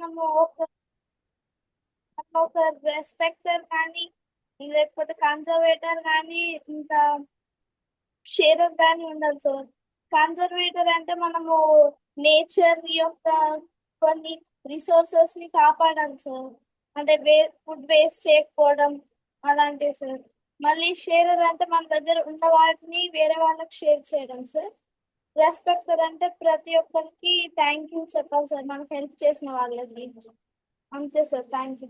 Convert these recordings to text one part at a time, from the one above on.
మనము ఒక రెస్పెక్టర్ కానీ లేకపోతే కన్జర్వేటర్ కానీ ఇంకా షేరర్ కానీ ఉండాలి సార్. కన్జర్వేటర్ అంటే మనము నేచర్ యొక్క కొన్ని రిసోర్సెస్ ని కాపాడాలి సార్. అంటే ఫుడ్ వేస్ట్ చేయకపోవడం అలాంటివి సార్. మళ్ళీ షేరర్ అంటే మన దగ్గర ఉన్న వాటిని వేరే వాళ్ళకి షేర్ చేయడం సార్. రెస్పెక్టర్ అంటే ప్రతి ఒక్కరికి థ్యాంక్ యూ చెప్పాలి సార్, మనకు హెల్ప్ చేసిన వాళ్ళకి. అంతే సార్, థ్యాంక్ యూ.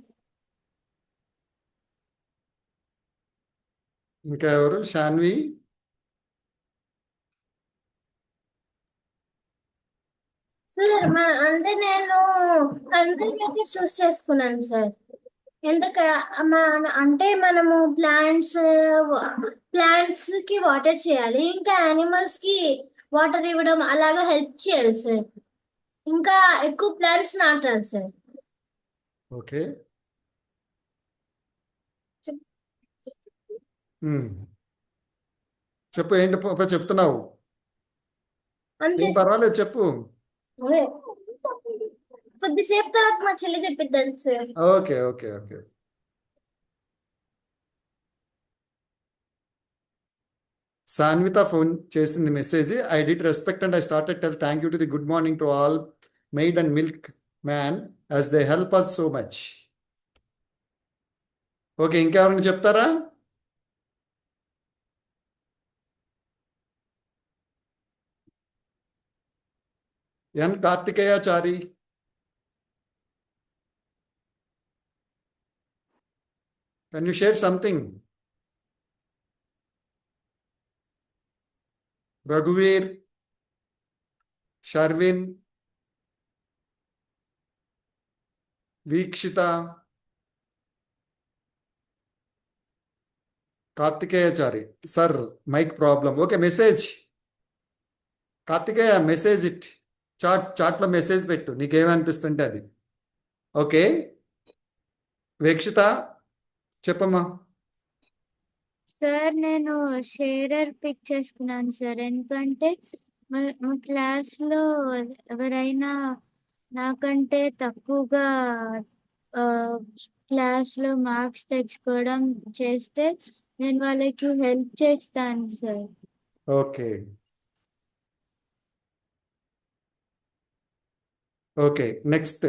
ఇంకా ఎవరు? శాన్వి. సార్ అంటే నేను కన్సర్వేటివ్ చూస్ చేసుకున్నాను సార్. అంటే మనము ప్లాంట్స్ కి వాటర్ చేయాలి, ఇంకా యానిమల్స్ కి వాటర్ ఇవ్వడం అలాగా హెల్ప్ చేయాలి సార్. ఇంకా ఎక్కువ ప్లాంట్స్ నాటాలి సార్. ఓకే. చెప్పు, ఏంటి చెప్తున్నావు? పర్వాలేదు, చెప్పు. కొద్దిసేపు తర్వాత మా చెల్లి చెప్పిద్దండి sir. Okay okay okay. Sanvitha phone చేసింది message. I did respect and I started tell thank you to the good morning to all maid and milk man as they help us so much. Okay, ఇంకెవరైనా చెప్తారా? N Karthikeyachari. Can you share something? రఘువీర్, Sharvin, Veekshitha, Karthikeyachari. Sir mike problem. Okay, message. Karthikeya, message it. చాట్లో message పెట్టు, నీకేమనిపిస్తుంటే అది. Okay, Veekshitha చెప్పమ్మా. Sir నేను Shearer pick చేసుకున్నాను సార్, ఎందుకంటే మా క్లాస్లో ఎవరైనా నాకంటే తక్కువగా క్లాస్లో మార్క్స్ తెచ్చుకోవడం చేస్తే నేను వాళ్ళకి హెల్ప్ చేస్తాను సార్. Okay okay, next.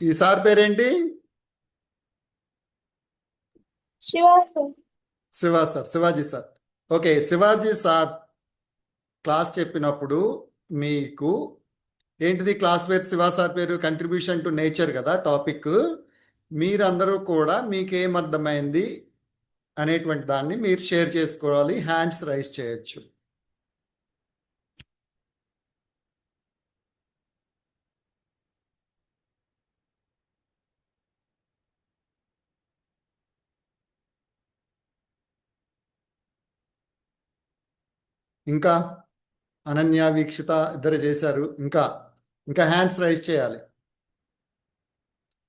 ఈ సార్ పేరేంటి? Shiva sir, Shivaji sir. Okay, Shivaji sir class చెప్పినప్పుడు మీకు ఏంటిది క్లాస్ పేరు? శివ సార్ పేరు కంట్రిబ్యూషన్ టు నేచర్ కదా టాపిక్. మీరందరూ కూడా మీకేమర్థమైంది అనేటువంటి దాన్ని మీరు షేర్ చేసుకోవాలి, హ్యాండ్స్ రైజ్ చేయొచ్చు. ఇంకా అనన్య, వీక్షిత ఇద్దరు చేశారు. ఇంకా ఇంకా హ్యాండ్స్ రైజ్ చేయాలి.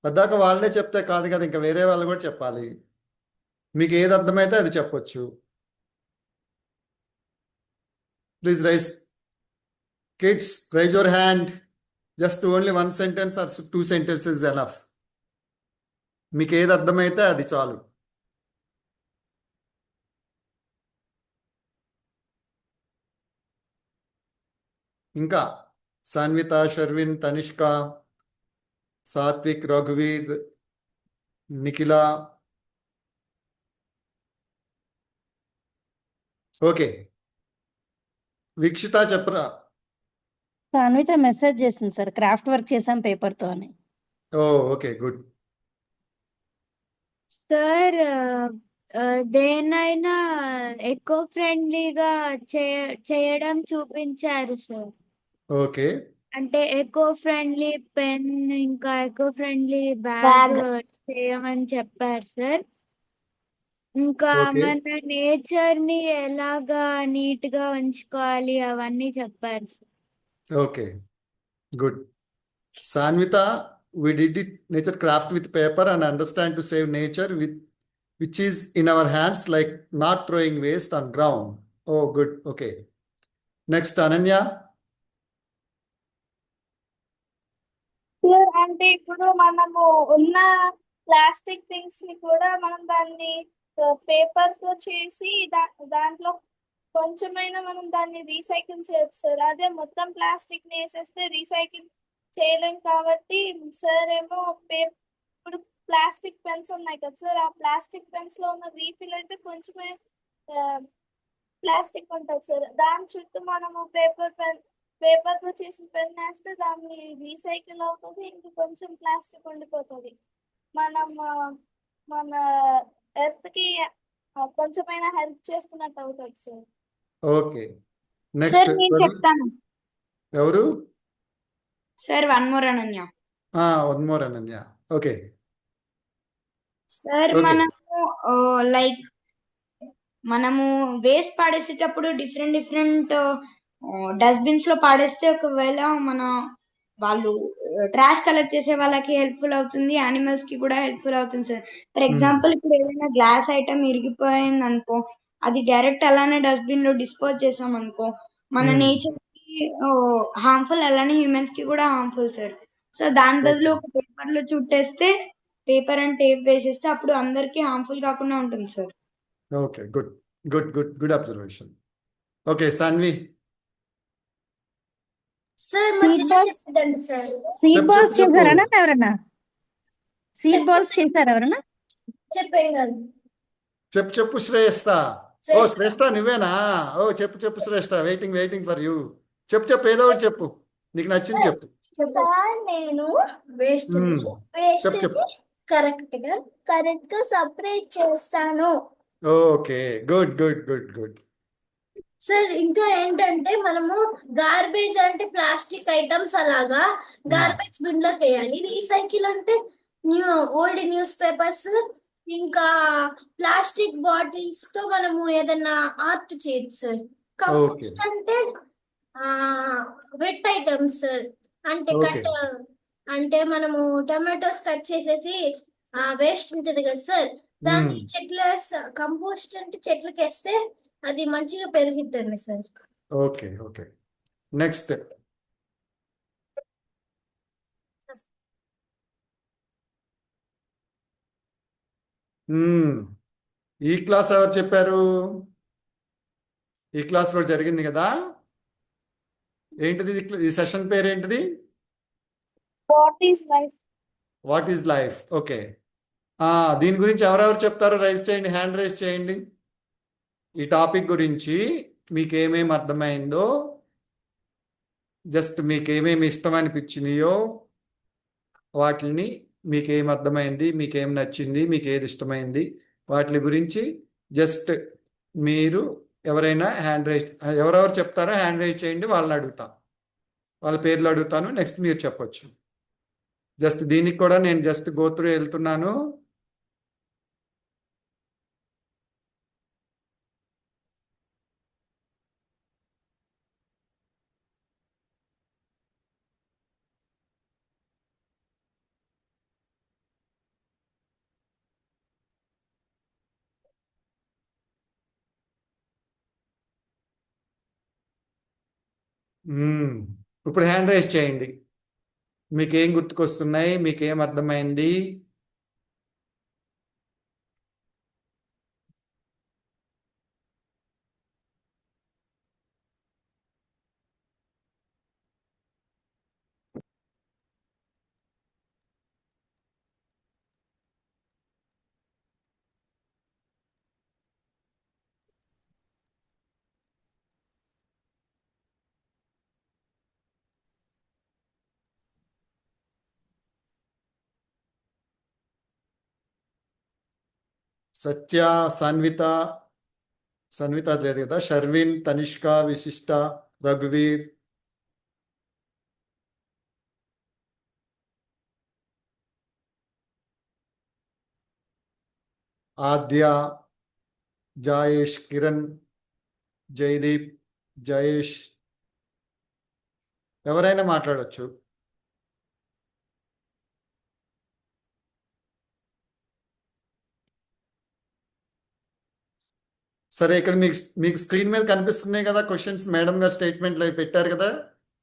పద్దాక వాళ్ళే చెప్తే కాదు కదా, ఇంకా వేరే వాళ్ళు కూడా చెప్పాలి. మీకు ఏది అర్థమైతే అది చెప్పొచ్చు. Please raise. Kids, raise your hand. Just only 1 sentence or 2 sentences enough. మీకు ఏది అర్థమైతే అది చాలు. ఇంకా సాన్విత, షర్విన్, తనిష్క, సాత్విక్, రఘువీర్, నిఖిల. ఓకే, వీక్షిత చెప్పరా. సాన్విత మెసేజ్ చేసింది సార్, క్రాఫ్ట్ వర్క్ చేసాం పేపర్తో అని. Oh okay, good. సార్ దేనైనా ఎకో ఫ్రెండ్లీగా చేయడం చూపించారు సార్. ఓకే, అంటే ఎకో ఫ్రెండ్లీ పెన్ ఇంకా ఎకో ఫ్రెండ్లీ బ్యాగ్ చేయమని చెప్పారు సార్. ఇంకా మన నేచర్ ని ఎలాగా నీట్ గా ఉంచుకోవాలి అవన్నీ చెప్పారు sir. Okay, good. Sanvitha we did it nature craft with paper and understand to save nature with which is in our hands, like not throwing waste on ground. Oh, good. Okay. Next, Ananya. Sir అంటే ఇప్పుడు మనము ఉన్న plastic things ని కూడా మనం దాన్ని paper తో చేసి దాంట్లో కొంచెమైనా మనం దాన్ని రీసైకిల్ చేయొచ్చు సార్. అదే మొత్తం ప్లాస్టిక్ ని వేసేస్తే రీసైకిల్ చేయలేం కాబట్టి సార్ ఏమో ఇప్పుడు ప్లాస్టిక్ పెన్స్ ఉన్నాయి కదా సార్, ఆ ప్లాస్టిక్ పెన్స్ లో ఉన్న రీఫిల్ అయితే కొంచెమే ప్లాస్టిక్ ఉంటుంది సార్. దాని చుట్టూ మనము పేపర్ తో చేసిన పెన్ వేస్తే దాన్ని రీసైకిల్ అవుతుంది, ఇంక కొంచెం ప్లాస్టిక్ ఉండిపోతుంది. మనం మన ఎర్త్ కి కొంచెమైనా హెల్ప్ చేస్తున్నట్టు అవుతుంది సార్. ఓకే. నెక్స్ట్ సార్ నేను చెప్తాను ఎవరు? Sir one more Ananya. One more Ananya. Okay. Sir Okay. మనము వేస్ట్ పాడేసేటప్పుడు డిఫరెంట్ డస్ట్బిన్స్ లో పాడేస్తే ఒకవేళ వాళ్ళు ట్రాష్ కలెక్ట్ చేసే వాళ్ళకి హెల్ప్ఫుల్ అవుతుంది, యానిమల్స్ కి కూడా హెల్ప్ఫుల్ అవుతుంది సార్. ఫర్ ఎగ్జాంపుల్ ఇప్పుడు ఏదైనా గ్లాస్ ఐటమ్ ఇరిగిపోయింది అనుకో, అది డైరెక్ట్ అలానే డస్ట్బిన్ లో డిస్పోజ్ చేసాం అనుకో, మన నేచర్ కి హార్మ్ఫుల్, అలానే హ్యూమన్స్ కి కూడా హార్మ్ఫుల్ సార్. సో దాని బదులు ఒక పేపర్ లో చుట్టేస్తే, పేపర్ అండ్ టేప్ వేసేస్తే అప్పుడు అందరికి హార్మ్ఫుల్ కాకుండా ఉంటుంది sir. Okay, good observation. Okay, Sanvi. Sir మా Seed చెల్లి balls. చెప్పండి సార్. సీడ్ చెప్పు, బాల్స్ చెప్పు. చేశారా ఎవరన్నా? సీడ్ చెప్పు. బాల్స్ చేశారా ఎవరన్నా? చెప్పండి. చెప్పు శ్రేష్ఠ. ఓ శ్రేష్ఠ. శ్రేష్ఠ నువ్వేనా? ఓ చెప్పు శ్రేష్ఠ. Waiting for you. చెప్పు ఏదో ఒకటి చెప్పు, నీకు నచ్చింది చెప్పు. సార్ నేను వేస్ట్ చెప్పు. కరెక్ట్ గా సపరేట్ చేస్తాను. Okay, good. సార్ ఇంకా ఏంటంటే మనము గార్బేజ్ అంటే ప్లాస్టిక్ ఐటమ్స్ అలాగా గార్బేజ్ బిన్ లోకి వేయాలి. రీసైకిల్ అంటే ఓల్డ్ న్యూస్ పేపర్స్ ఇంకా ప్లాస్టిక్ బాటిల్స్ తో మనము ఏదైనా ఆర్ట్ చేయొచ్చు సార్. కంపోస్ట్ అంటే వెట్ ఐటమ్స్ సార్. అంటే కట్ అంటే మనము టమాటోస్ కట్ చేసేసి వేస్ట్ ఉంటది కదా సార్, దాన్ని కంపోస్ట్ అంటే చెట్లకి వేస్తే అది మంచిగా పెరుగుతుంది సార్. ఓకే. నెక్స్ట్. ఈ క్లాస్ ఎవరు చెప్పారు? ఈ క్లాస్ లో జరిగింది కదా. ఏంటిది ఈ సెషన్ పేరు ఏంటిది? What is life. ఓకే. దీని గురించి ఎవరెవరు చెప్తారో రైజ్ చేయండి, హ్యాండ్ రైజ్ చేయండి. ఈ టాపిక్ గురించి మీకేమేమి అర్థమైందో, జస్ట్ మీకేమేమి ఇష్టం అనిపించినాయో వాటిని, మీకేం అర్థమైంది, మీకేం నచ్చింది, మీకు ఏది ఇష్టమైంది, వాటి గురించి జస్ట్ మీరు ఎవరైనా ఎవరెవరు చెప్తారో హ్యాండ్ రైజ్ చేయండి, వాళ్ళని అడుగుతా, వాళ్ళ పేర్లు అడుగుతాను. నెక్స్ట్ మీరు చెప్పొచ్చు. జస్ట్ దీనికి కూడా నేను జస్ట్ గోత్రు వెళ్తున్నాను. ఇప్పుడు హ్యాండ్ రైజ్ చేయండి. మీకేం గుర్తుకొస్తున్నాయి, మీకేం అర్థమైంది? సత్య, సన్విత లేదు కదా, షర్విన్, తనిష్క, విశిష్ట, రఘువీర్, ఆద్య, జాయేష్, కిరణ్, జయదీప్, జయేష్, ఎవరైనా మాట్లాడవచ్చు. సరే, ఇక్కడ మీకు స్క్రీన్ మీద కనిపిస్తున్నాయి కదా క్వశ్చన్స్, మేడం గారు స్టేట్మెంట్లు అవి పెట్టారు కదా,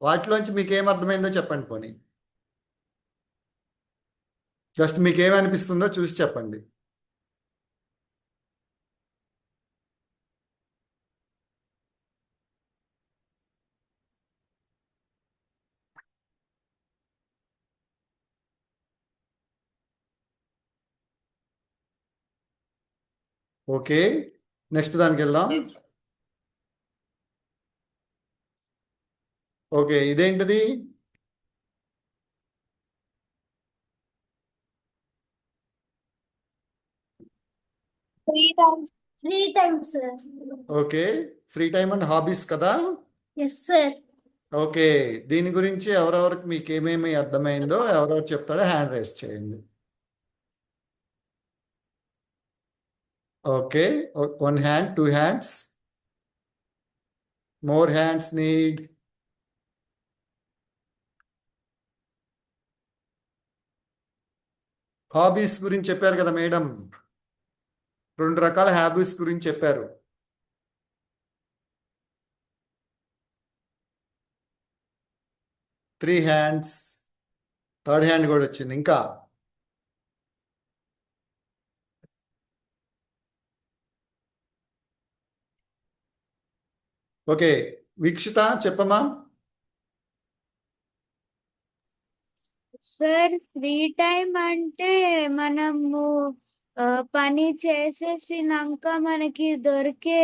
వాటిలోంచి మీకు ఏం అర్థమైందో చెప్పండి పోనీ. జస్ట్ మీకు ఏమనిపిస్తుందో చూసి చెప్పండి. ఓకే, నెక్స్ట్ దానికి వెళ్దాం. ఓకే, ఇదేంటిది? Free times. Free time sir. Okay, free time and hobbies కదా. Yes sir. ఓకే, దీని గురించి ఎవరెవరికి మీకు ఏమేమి అర్థమైందో ఎవరెవరు చెప్తారో హ్యాండ్ రైస్ చేయండి. Okay, 1 hand, 2 hands. More hands need. Hobbies గురించి చెప్పారు కదా మేడం, 2 రకాల హాబీస్ గురించి చెప్పారు. త్రీ హ్యాండ్స్, థర్డ్ హ్యాండ్ కూడా వచ్చింది. ఇంకా ఓకే, వీక్షిత చెప్పమా. సార్ ఫ్రీ టైం అంటే మనము పని చేసేసినాక మనకి దొరికే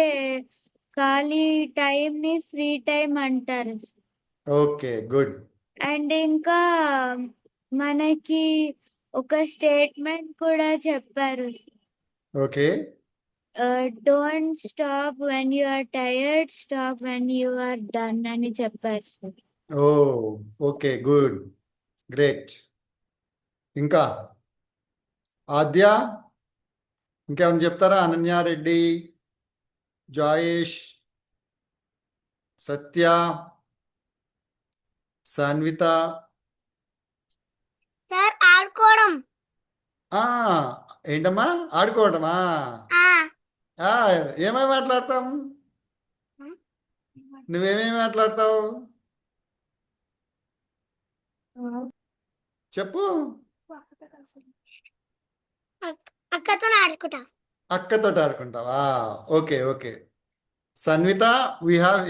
ఖాళీ టైం ని ఫ్రీ టైం అంటారు. Okay, good. అండ్ ఇంకా మనకి ఒక స్టేట్మెంట్ కూడా చెప్పారు, okay, don't stop when you are tired, stop when you are done అని చెప్పారు sir. Oh okay, good, great. ఇంకా ఆద్య, ఇంకేమైనా చెప్తారా? అనన్యారెడ్డి, జాయేష్, సత్య, సాన్విత. సార్ ఆడుకోవడం. ఏంటమ్మా ఆడుకోవటమా? ఏమేమి మాట్లాడతాం? నువ్వేమేమి మాట్లాడతావు చెప్పు. అక్కతో ఆడుకుంటా. అక్కతో ఆడుకుంటావా? Okay okay. సన్విత,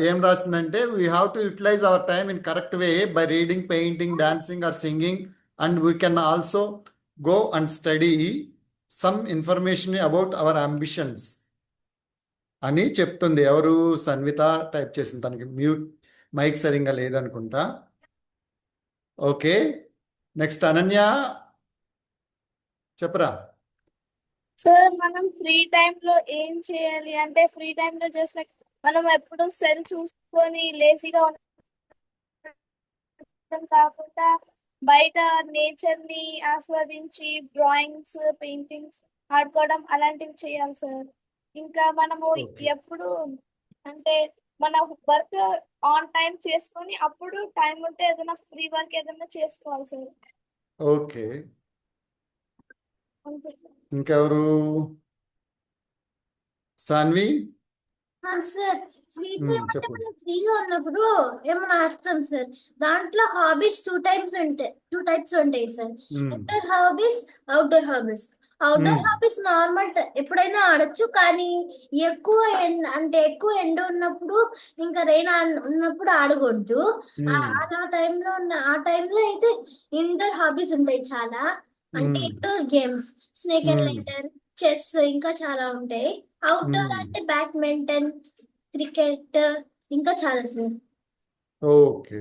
ఏం రాసిందంటే we have to utilise our time in correct way by reading, painting, dancing or singing, and we can also go and study some information about our ambitions అని చెప్తుంది. ఎవరు? సన్విత టైప్ చేసింది. తనకి మైక్ సరిగ్గా లేదనుకుంటా. Okay, next Ananya చెప్పరా. Sir మనం free టైంలో ఏం చేయాలి అంటే, ఫ్రీ టైంలో జస్ట్ లైక్ మనం ఎప్పుడు సెల్ చూసుకొని లేజీగా ఉండడం కాకుండా బయట నేచర్ని ఆస్వాదించి డ్రాయింగ్స్, పెయింటింగ్స్ ఆడుకోవడం అలాంటివి చేయాలి సార్. ఇంకా మనము Okay. ఎప్పుడు అంటే మన వర్క్ ఆన్ టైం చేసుకొని అప్పుడు టైం ఉంటే ఏదైనా ఫ్రీ వర్క్ ఏదైనా చేసుకోవాలి సార్. ఓకే, అంతే సార్. ఇంకెవరు? సాన్వి. సార్ ఫ్రీ టైం అంటే చెప్పు. మనం ఫ్రీగా ఉన్నప్పుడు ఏమైనా ఆడతాం సార్. దాంట్లో హాబీస్ టూ టైప్స్ ఉంటాయి sir. Indoor hobbies, outdoor hobbies. Outdoor hobbies normal ఎప్పుడైనా ఆడొచ్చు, కానీ ఎక్కువ ఎక్కువ ఎండ ఉన్నప్పుడు ఇంకా రెయిన్ ఉన్నప్పుడు ఆడకూడదు. ఆ టైంలో అయితే ఇండోర్ హాబీస్ ఉంటాయి చాలా. అంటే indoor games, snake and ladder, chess, ఇంకా చాలా ఉంటాయి. అవుట్డోర్ అంటే బ్యాడ్మింటన్, క్రికెట్, ఇంకా చాలా sir. Okay,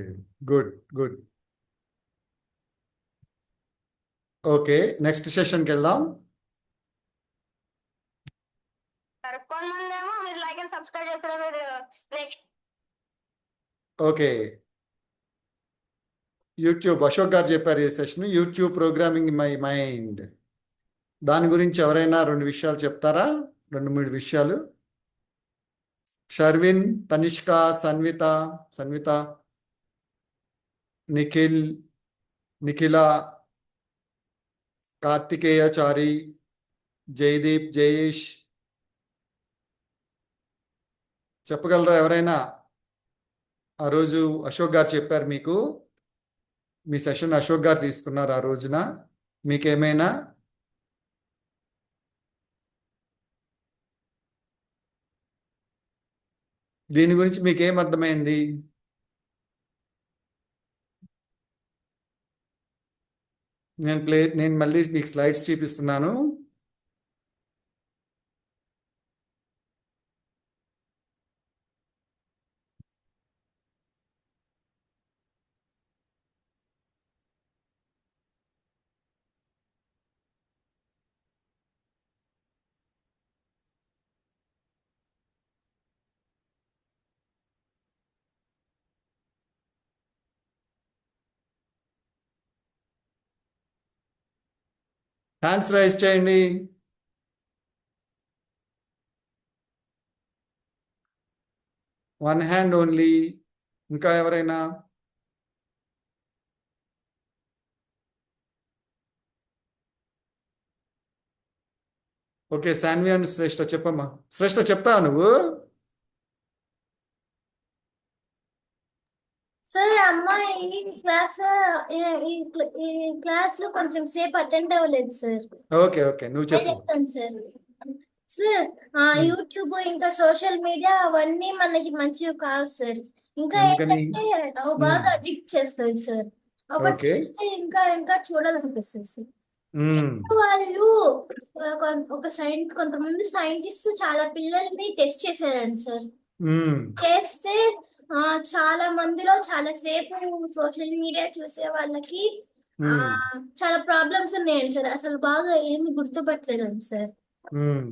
good good. Okay, next సెషన్కి వెళ్దాం. కొంతమందేమో మీరు లైక్ అండ్ సబ్స్క్రైబ్ చేస్తారు, మీరు next. Okay, YouTube Ashok garu చెప్పారు ఈ session, YouTube programming my mind. దాని గురించి ఎవరైనా 2 విషయాలు చెప్తారా? 2-3 విషయాలు. షర్విన్, తనిష్క, సన్విత, నిఖిల్, నిఖిల, కార్తికేయాచారి, జయదీప్, జయేష్. చెప్పగలరా ఎవరైనా? ఆ రోజు అశోక్ గారు చెప్పారు మీకు, మీ సెషన్ అశోక్ గారు తీసుకున్నారు ఆ రోజున. మీకేమైనా దీని గురించి మీకేం అర్థమైంది? నేను మళ్ళీ మీకు స్లైడ్స్ చూపిస్తున్నాను. హ్యాండ్స్ రైజ్ చేయండి. One hand only. ఇంకా ఎవరైనా? ఓకే, సాన్వి అండ్ శ్రేష్ఠ చెప్పమ్మా. శ్రేష్ఠ చెప్తావా నువ్వు? సార్ అమ్మాయి ఈ క్లాస్ లో కొంచెం సేపు అటెండ్ అవ్వలేదు సార్. ఓకే ఓకే, నువ్వు చెప్పు. చెప్తాను సార్. సార్ యూట్యూబ్ ఇంకా సోషల్ మీడియా అవన్నీ మనకి మంచివి కావు సార్. ఇంకా ఎందుకని? ఏంటంటే అవి బాగా అడిక్ట్ చేస్తుంది సార్. ఒకటి ఓకే. చూస్తే ఇంకా ఇంకా చూడాలనిపిస్తుంది సార్. మ్మ్. వాళ్ళు కొంతమంది సైంటిస్ట్ చాలా పిల్లల్ని టెస్ట్ చేశారండి సార్. మ్మ్. చేస్తే చాలా మందిలో చాలా సేపు సోషల్ మీడియా చూసే వాళ్ళకి చాలా ప్రాబ్లమ్స్ ఉన్నాయండి సార్. అసలు బాగా ఏమి గుర్తుపట్టలేదండి సార్. మ్మ్.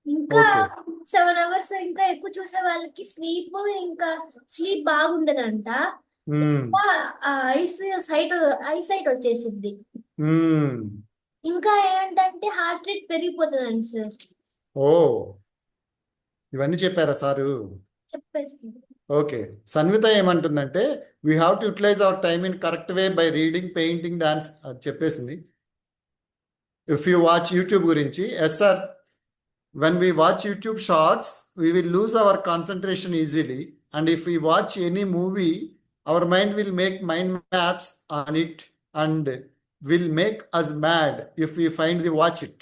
ఇంకా ఓకే. 7 hours ఇంకా ఎక్కువ చూసే వాళ్ళకి స్లీప్ బాగుండదంట. మ్మ్. ఐసైట్ వచ్చేసింది. మ్మ్. ఇంకా ఏంటంటే హార్ట్ రేట్ పెరిగిపోతుందండి సార్. ఓ, ఇవన్నీ చెప్పారా సారు? చెప్పేసి ఓకే. సన్విత ఏమంటుందంటే, we have to utilise our time in correct way by reading, painting, dance. అది చెప్పేసింది. ఇఫ్ యూ వాచ్ యూట్యూబ్ గురించి, yes sir, when we watch YouTube shorts, we will lose our concentration easily. And if we watch any movie, our mind will make mind maps on it and will make us mad if we finally watch it.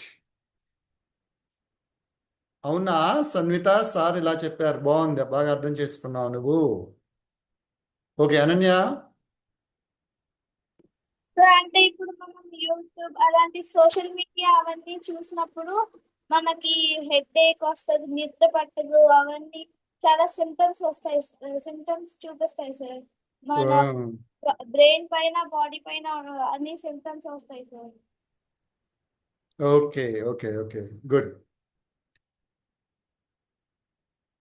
అవునా Sanvitha? Sir ఇలా చెప్పారు, బాగుంది, బాగా అర్థం చేసుకున్నావు నువ్వు. Okay Ananya. అంటే ఇప్పుడు మనం యూట్యూబ్ అలాంటి సోషల్ మీడియా అవన్నీ చూసినప్పుడు మనకి హెడ్ ఏక్ వస్తుంది, నిద్ర పట్టదు, అవన్నీ చాలా సిమ్టమ్స్ వస్తాయి, సిమ్టమ్స్ చూపిస్తాయి సార్. మన బ్రెయిన్ పైన బాడీ పైన అన్ని సిమ్టమ్స్ వస్తాయి sir. Okay okay okay, good.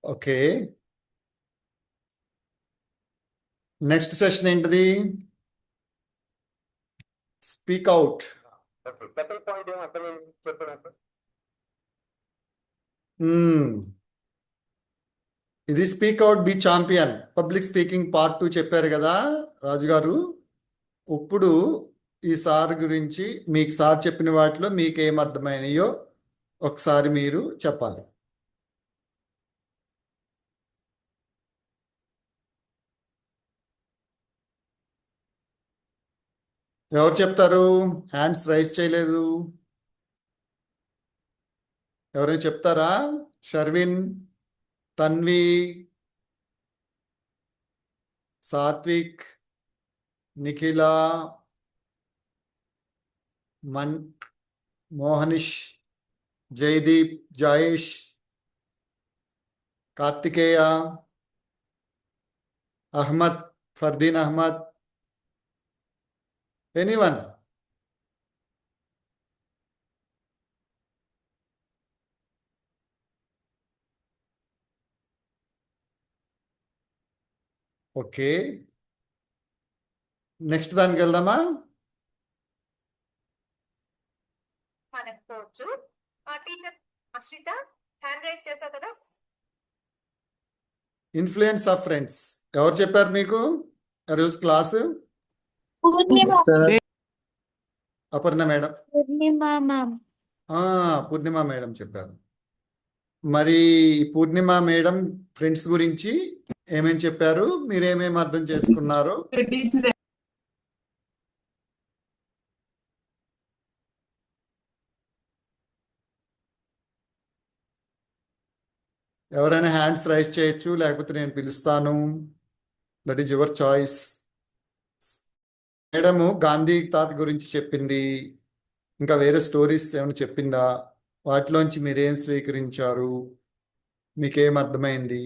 Okay, next session ఏంటిది? Speak out. ఇది speak out be champion, public speaking part 2 చెప్పారు కదా రాజుగారు. ఇప్పుడు ఈ సార్ గురించి, మీకు సార్ చెప్పిన వాటిలో మీకు ఏం అర్థమైనాయో ఒకసారి మీరు చెప్పాలి. ఎవరు చెప్తారు? హ్యాండ్స్ రైజ్ చేయలేదు. ఎవరైనా చెప్తారా? Sharvin, Tanvi, Sathvik, Nikhila, Mohanish, Jayadeep, Jayesh, Karthikeya, Ahmed, Fardeen Ahmed, anyone? Okay, next దానికి వెళ్దామా? ఇన్ఫ్లుయెన్స్ ఆఫ్ ఫ్రెండ్స్ ఎవరు చెప్పారు మీకు రోజు class? Aparna madam, Purnima ma'am. Purnima madam చెప్పారు. మరి పూర్ణిమ మేడం ఫ్రెండ్స్ గురించి ఏమేం చెప్పారు, మీరేమేం అర్థం చేసుకున్నారు? ఎవరైనా హ్యాండ్స్ రైజ్ చేయొచ్చు, లేకపోతే నేను పిలుస్తాను. That is your choice. Madam Gandhi తాత గురించి చెప్పింది, ఇంకా వేరే స్టోరీస్ ఏమైనా చెప్పిందా? వాటిలోంచి మీరేం స్వీకరించారు, మీకేం అర్థమైంది?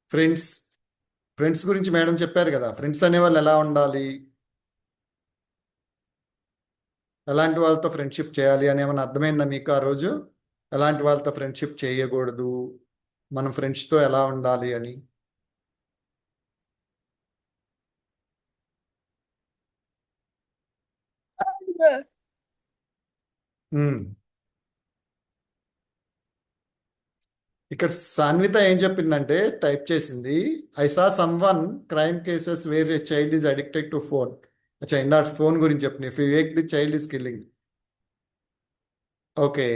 ఫ్రెండ్స్ ఫ్రెండ్స్ గురించి మేడం చెప్పారు కదా, ఫ్రెండ్స్ అనేవాళ్ళు ఎలా ఉండాలి, ఎలాంటి వాళ్ళతో ఫ్రెండ్షిప్ చేయాలి అని ఏమైనా అర్థమైందా మీకు ఆ రోజు? ఎలాంటి వాళ్ళతో ఫ్రెండ్షిప్ చేయకూడదు, మనం ఫ్రెండ్స్తో ఎలా ఉండాలి అని? ఉమ్. ఇక్కడ సాన్విత ఏం చెప్పిందంటే, టైప్ చేసింది, I saw someone crime cases where a child is addicted to phone. అచ్చా, ఇందాక ఫోన్ గురించి చెప్పింది. If you wake the child is killing. Okay,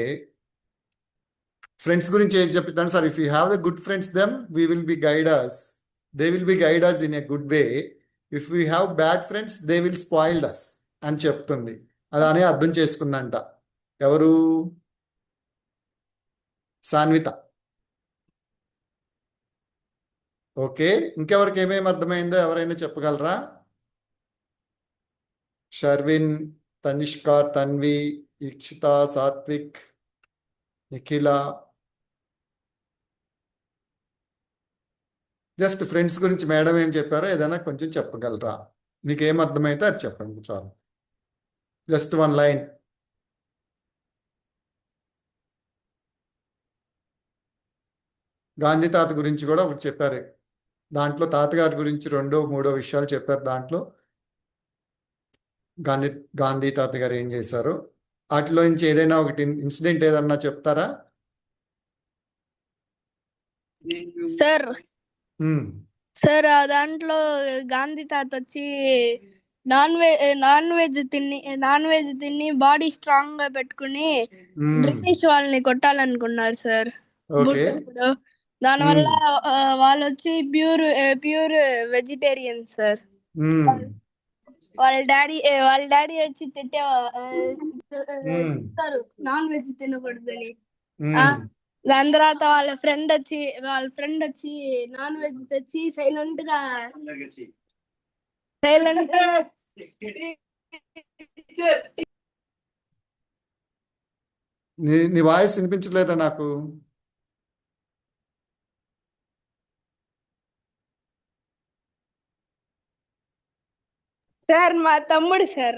friends గురించి ఏం చెప్తాను sir? If you have the good friends them we will be guiders, they will be guiders in a good way. If we have bad friends they will spoiled us అని చెప్తుంది. అలానే అర్థం చేసుకుందంట. ఎవరు? Sanvitha. Okay, ఇంకెవరికి ఏమేమి అర్థమైందో ఎవరైనా చెప్పగలరా? షర్విన్, తనిష్క, తన్వి, ఇక్షిత, సాత్విక్, నిఖిల. జస్ట్ ఫ్రెండ్స్ గురించి మేడం ఏం చెప్పారో ఏదైనా కొంచెం చెప్పగలరా? మీకు ఏం అర్థమైతే అది చెప్పండి చాలు. Just one line. గాంధీ తాత గురించి కూడా ఒకటి చెప్పారు. దాంట్లో తాతగారి గురించి 2 3 విషయాలు చెప్పారు. దాంట్లో గాంధీ గాంధీ తాత గారు ఏం చేశారు, వాటిలో నుంచి ఏదైనా ఒకటి ఇన్సిడెంట్ ఏదన్నా చెప్తారా? సార్ ఉమ్, సార్ ఆ దాంట్లో గాంధీ తాత వచ్చి నాన్ వెజ్ తిని బాడీ స్ట్రాంగ్ గా పెట్టుకుని ఉమ్, బ్రిటిష్ వాళ్ళని కొట్టాలనుకున్నారు సార్ ఓకే. బుద్ధుడు. దానివల్ల ఉమ్, వాళ్ళు వచ్చి ప్యూర్ వెజిటేరియన్ సార్. ఉమ్, వాళ్ళ డాడీ వచ్చి ఉమ్, చెప్తారు నాన్ వెజ్ తినకూడదని. ఉమ్. దాని తర్వాత వాళ్ళ ఫ్రెండ్ వచ్చి నాన్ వెజ్ తెచ్చి సైలెంట్ నీ వాయిస్ వినిపించలేదా నాకు? సార్ మా తమ్ముడు sir.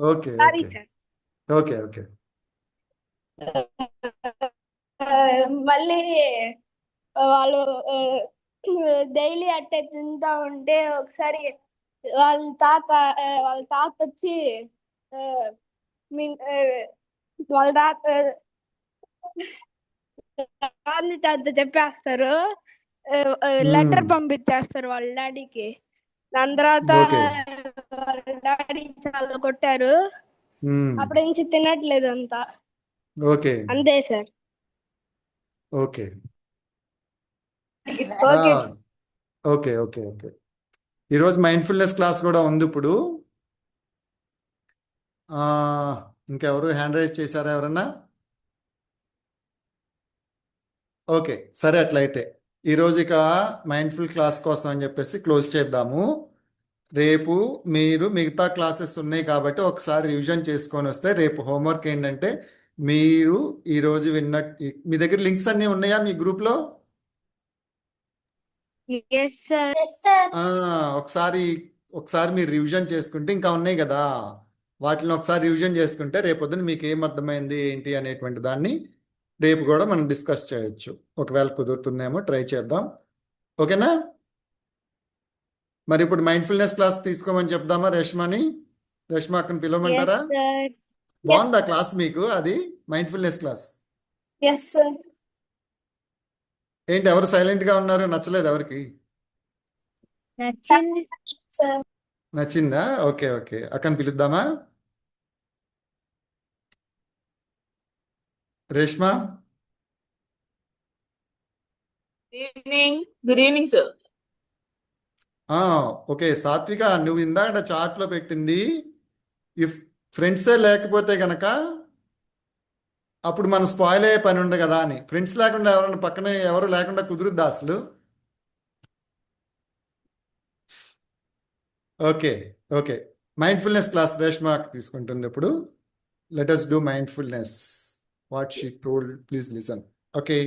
Okay sorry okay sir. Okay okay. మళ్ళీ వాళ్ళు డైలీ అట్టే తింటా ఉంటే ఒకసారి వాళ్ళ తాత వచ్చి ఆ, వాళ్ళ తాత గాంధీ తాత చెప్పేస్తారు, లెటర్ పంపించేస్తారు వాళ్ళ డాడీకి. దాని తర్వాత ఓకే. వాళ్ళ డాడీ చాలా కొట్టారు. ఉమ్, అప్పటి నుంచి తినట్లేదు అంతా. ఓకే అంతే sir. Okay okay okay okay okay. ఈరోజు మైండ్ఫుల్నెస్ క్లాస్ కూడా ఉంది ఇప్పుడు. ఆ, ఇంకెవరు హ్యాండ్ రైజ్ చేశారా ఎవరన్నా? ఓకే, సరే అట్లయితే ఈరోజు ఇక మైండ్ఫుల్ క్లాస్ కోసం అని చెప్పేసి క్లోజ్ చేద్దాము. రేపు మీరు మిగతా క్లాసెస్ ఉన్నాయి కాబట్టి ఒకసారి రివిజన్ చేసుకొని వస్తే రేపు హోంవర్క్ ఏంటంటే, మీరు ఈరోజు మీ దగ్గర లింక్స్ అన్నీ ఉన్నాయా మీ గ్రూప్లో? Yes sir. ఒకసారి ఒకసారి మీరు రివిజన్ చేసుకుంటే, ఇంకా ఉన్నాయి కదా వాటిని ఒకసారి రివిజన్ చేసుకుంటే రేపొద్దున మీకు ఏం అర్థమైంది ఏంటి అనేటువంటి దాన్ని రేపు కూడా మనం డిస్కస్ చేయొచ్చు. ఒకవేళ కుదురుతుందేమో ట్రై చేద్దాం. ఓకేనా? మరి ఇప్పుడు మైండ్ఫుల్నెస్ క్లాస్ తీసుకోమని చెప్దామా రేష్మాని? రేష్మా అక్కని పిలవమంటారా? సార్. బాగుందా క్లాస్ మీకు? అది మైండ్ఫుల్నెస్ క్లాస్ ఎస్ సార్. ఏంటి ఎవరు సైలెంట్గా ఉన్నారు? నచ్చలేదు ఎవరికి? నచ్చింది సార్ నచ్చిందా? ఓకే ఓకే, అక్కని పిలుద్దామా? Reshma. Good evening sir. Okay Sathvika, నువ్వు ఇందాక చాట్లో పెట్టింది ఇఫ్ ఫ్రెండ్సే లేకపోతే గనక అప్పుడు మనం స్పాయిల్ అయ్యే పని ఉండే కదా అని. ఫ్రెండ్స్ లేకుండా ఎవరైనా పక్కనే ఎవరు లేకుండా కుదురుద్దా అసలు? ఓకే ఓకే, మైండ్ఫుల్నెస్ క్లాస్ రేష్మాకి తీసుకుంటుంది ఇప్పుడు. Let us do mindfulness. What she told, please listen. Okay,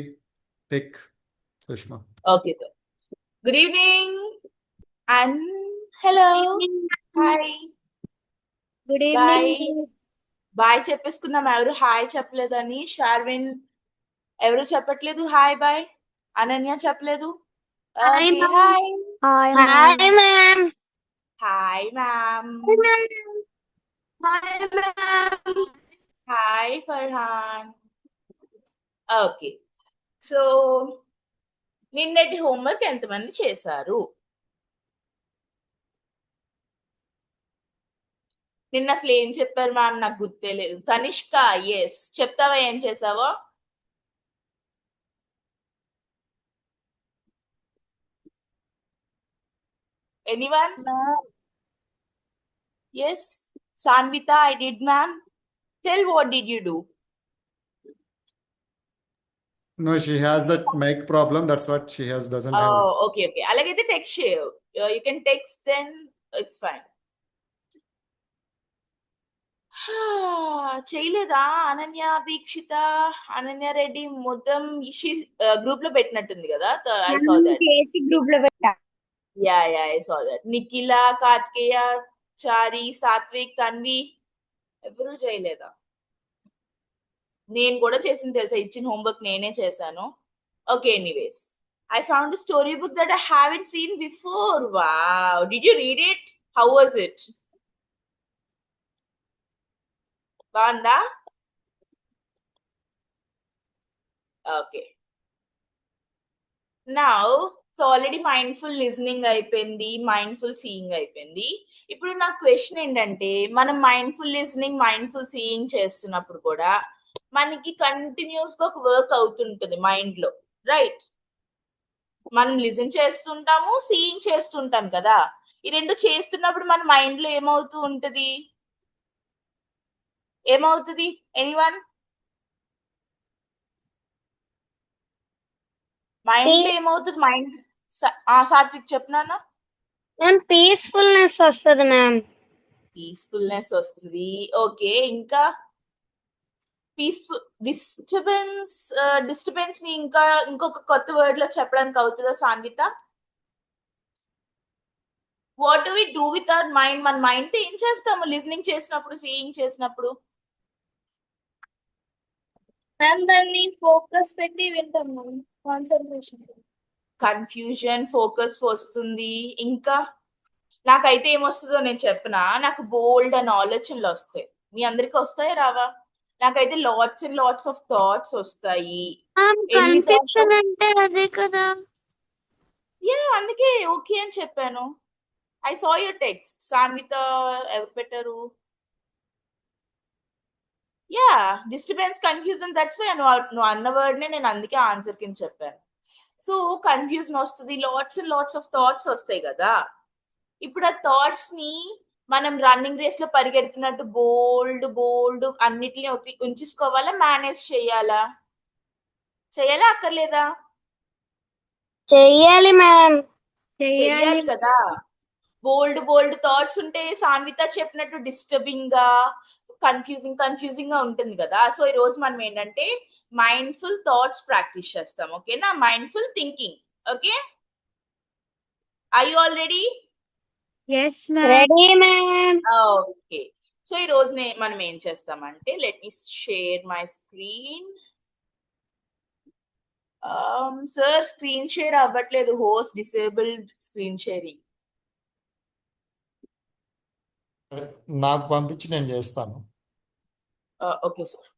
take Reshma. Okay sir. Good evening and hello hi good bye evening. Bye చెప్పేసుకుందాం. ఎవరు హాయ్ చెప్పలేదని. షార్విన్ ఎవరు చెప్పట్లేదు హాయ్ బాయ్. అనన్య చెప్పలేదు. Okay hi hi hi ma'am. Hi ma'am. Hi ma'am. Hi Farhan. Okay, so నిన్నటి homework ఎంతమంది చేశారు? నిన్న అసలు ఏం చెప్పారు మ్యామ్, నాకు గుర్తులేదు. తనిష్క, ఎస్, చెప్తావా ఏం చేసావో? Anyone? Yes, Sanvitha, I did ma'am. Tell what did you do? No, she has that mic problem. That's what she has, doesn't have. Okay okay, అలాగైతే టెక్స్ట్ చేయు. You can text then, it's fine. చేయలేదా అనన్య, దీక్షిత, అనన్య రెడ్డి మొత్తం group లో పెట్టినట్టుంది కదా. I saw that. చేసి group లో పెట్టా. Yeah yeah, I saw that. Nikhila, Karthikeya, Chari, Sathvik, Tanvi ఎవరు చేయలేదా? నేను కూడా చేసింది తెలుసా, ఇచ్చిన హోంవర్క్ నేనే చేశాను. Okay, anyways, I found a storybook that I haven't seen before. Wow, did you read it? How was it? బాగుందా? Okay, now so already mindful listening అయిపోయింది, మైండ్ఫుల్ సీయింగ్ అయిపోయింది. ఇప్పుడు నా క్వశ్చన్ ఏంటంటే, మనం మైండ్ఫుల్ లిజనింగ్, మైండ్ఫుల్ సీయింగ్ చేస్తున్నప్పుడు కూడా మనకి కంటిన్యూస్ గా ఒక వర్క్ అవుతుంటుంది మైండ్ లో, రైట్? మనం లిజన్ చేస్తుంటాము, సీయింగ్ చేస్తుంటాం కదా. ఈ రెండు చేస్తున్నప్పుడు మన మైండ్ లో ఏమవుతూ ఉంటది? ఏమవుతుంది? ఎనీవన్? మైండ్ లో ఏమవుతుంది? మైండ్ సాత్విక్ చెప్పినానా? మ్యామ్ పీస్ఫుల్నెస్ వస్తుంది మ్యామ్. పీస్ఫుల్నెస్ వస్తుంది. ఓకే, ఇంకా పీస్ఫుల్ డిస్టర్బెన్స్ ని ఇంకా ఇంకొక కొత్త వర్డ్ లో చెప్పడానికి అవుతుందా Sanvitha? What do we do with our mind? మన మైండ్ తో ఏం చేస్తాము లిజనింగ్ చేసినప్పుడు, సీయింగ్ చేసినప్పుడు? మ్యామ్ దాన్ని ఫోకస్ పెట్టి వింటాం మ్యామ్, కాన్సన్ట్రేషన్. కన్ఫ్యూజన్, ఫోకస్ వస్తుంది. ఇంకా నాకైతే ఏమొస్తుందో నేను చెప్పనా, నాకు బోల్డ్ అని ఆలోచనలు వస్తాయి. మీ అందరికి వస్తాయా రావా? నాకైతే LADS and lots of thoughts వస్తాయి. ఎన్ని థాట్స్? కన్ఫ్యూషన్ అంటే అదే కదా. యా, అందుకే ఓకే అని చెప్పాను. I saw your text. Sanvitha ఎవరు పెట్టారు? Yeah, disturbance, confusion, that's why నువ్వు అన్న వర్డ్ నే నేను అందుకే ఆన్సర్ కింద చెప్పాను. సో కన్ఫ్యూజన్ వస్తుంది, lots and lots of thoughts వస్తాయి కదా. ఇప్పుడు ఆ థాట్స్ ని మనం రన్నింగ్ రేస్ లో పరిగెడుతున్నట్టు బోల్డ్ బోల్డ్ అన్నిటిని ఉంచుకోవాలా, మేనేజ్ చేయాలా? చేయాలా అక్కర్లేదా? చెయ్యాలి మ్యామ్. చెయ్యాలి కదా. బోల్డ్ బోల్డ్ థాట్స్ ఉంటే సాన్విత చెప్పినట్టు డిస్టర్బింగ్ గా, కన్ఫ్యూజింగ్ గా ఉంటుంది కదా. సో ఈ రోజు మనం ఏంటంటే మైండ్ఫుల్ థాట్స్ ప్రాక్టీస్ చేస్తాం. ఓకేనా? Mindful thinking. Okay, are you all ready? Yes ma'am. Ready ma'am. Okay, so ఈ రోజు మనం ఏం చేస్తామంటే, let me share my screen. Sir screen share అవ్వట్లేదు, హోస్ట్ డిసేబుల్డ్ స్క్రీన్ షేరింగ్. నాకు పంపించి నేను చేస్తాను. Okay sir.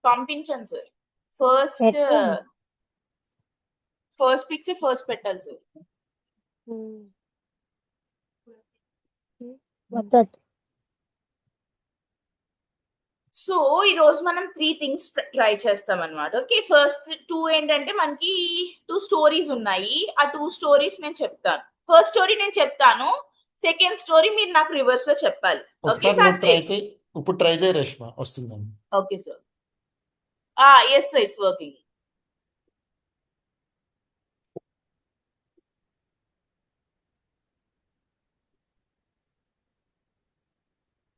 పంపించండి సార్. ఫస్ట్ పెట్టండి. ఫస్ట్ పిక్చర్ ఫస్ట్ పెట్టాలి సార్. వద్దొద్దు. సో ఈ రోజు మనం 3 థింగ్స్ ట్రై చేస్తాం అనమాట. ఓకే, ఫస్ట్ 2 ఏంటంటే మనకి 2 స్టోరీస్ ఉన్నాయి. ఆ 2 స్టోరీస్ నేను చెప్తాను. ఫస్ట్ స్టోరీ నేను చెప్తాను, సెకండ్ స్టోరీ మీరు నాకు రివర్స్ లో చెప్పాలి. ఓకే ఒకసారి నువ్వు ట్రై సార్? చేయి, ఇప్పుడు ట్రై చేయి రేష్మ, వస్తుందని. Okay sir. Yes sir, it's working.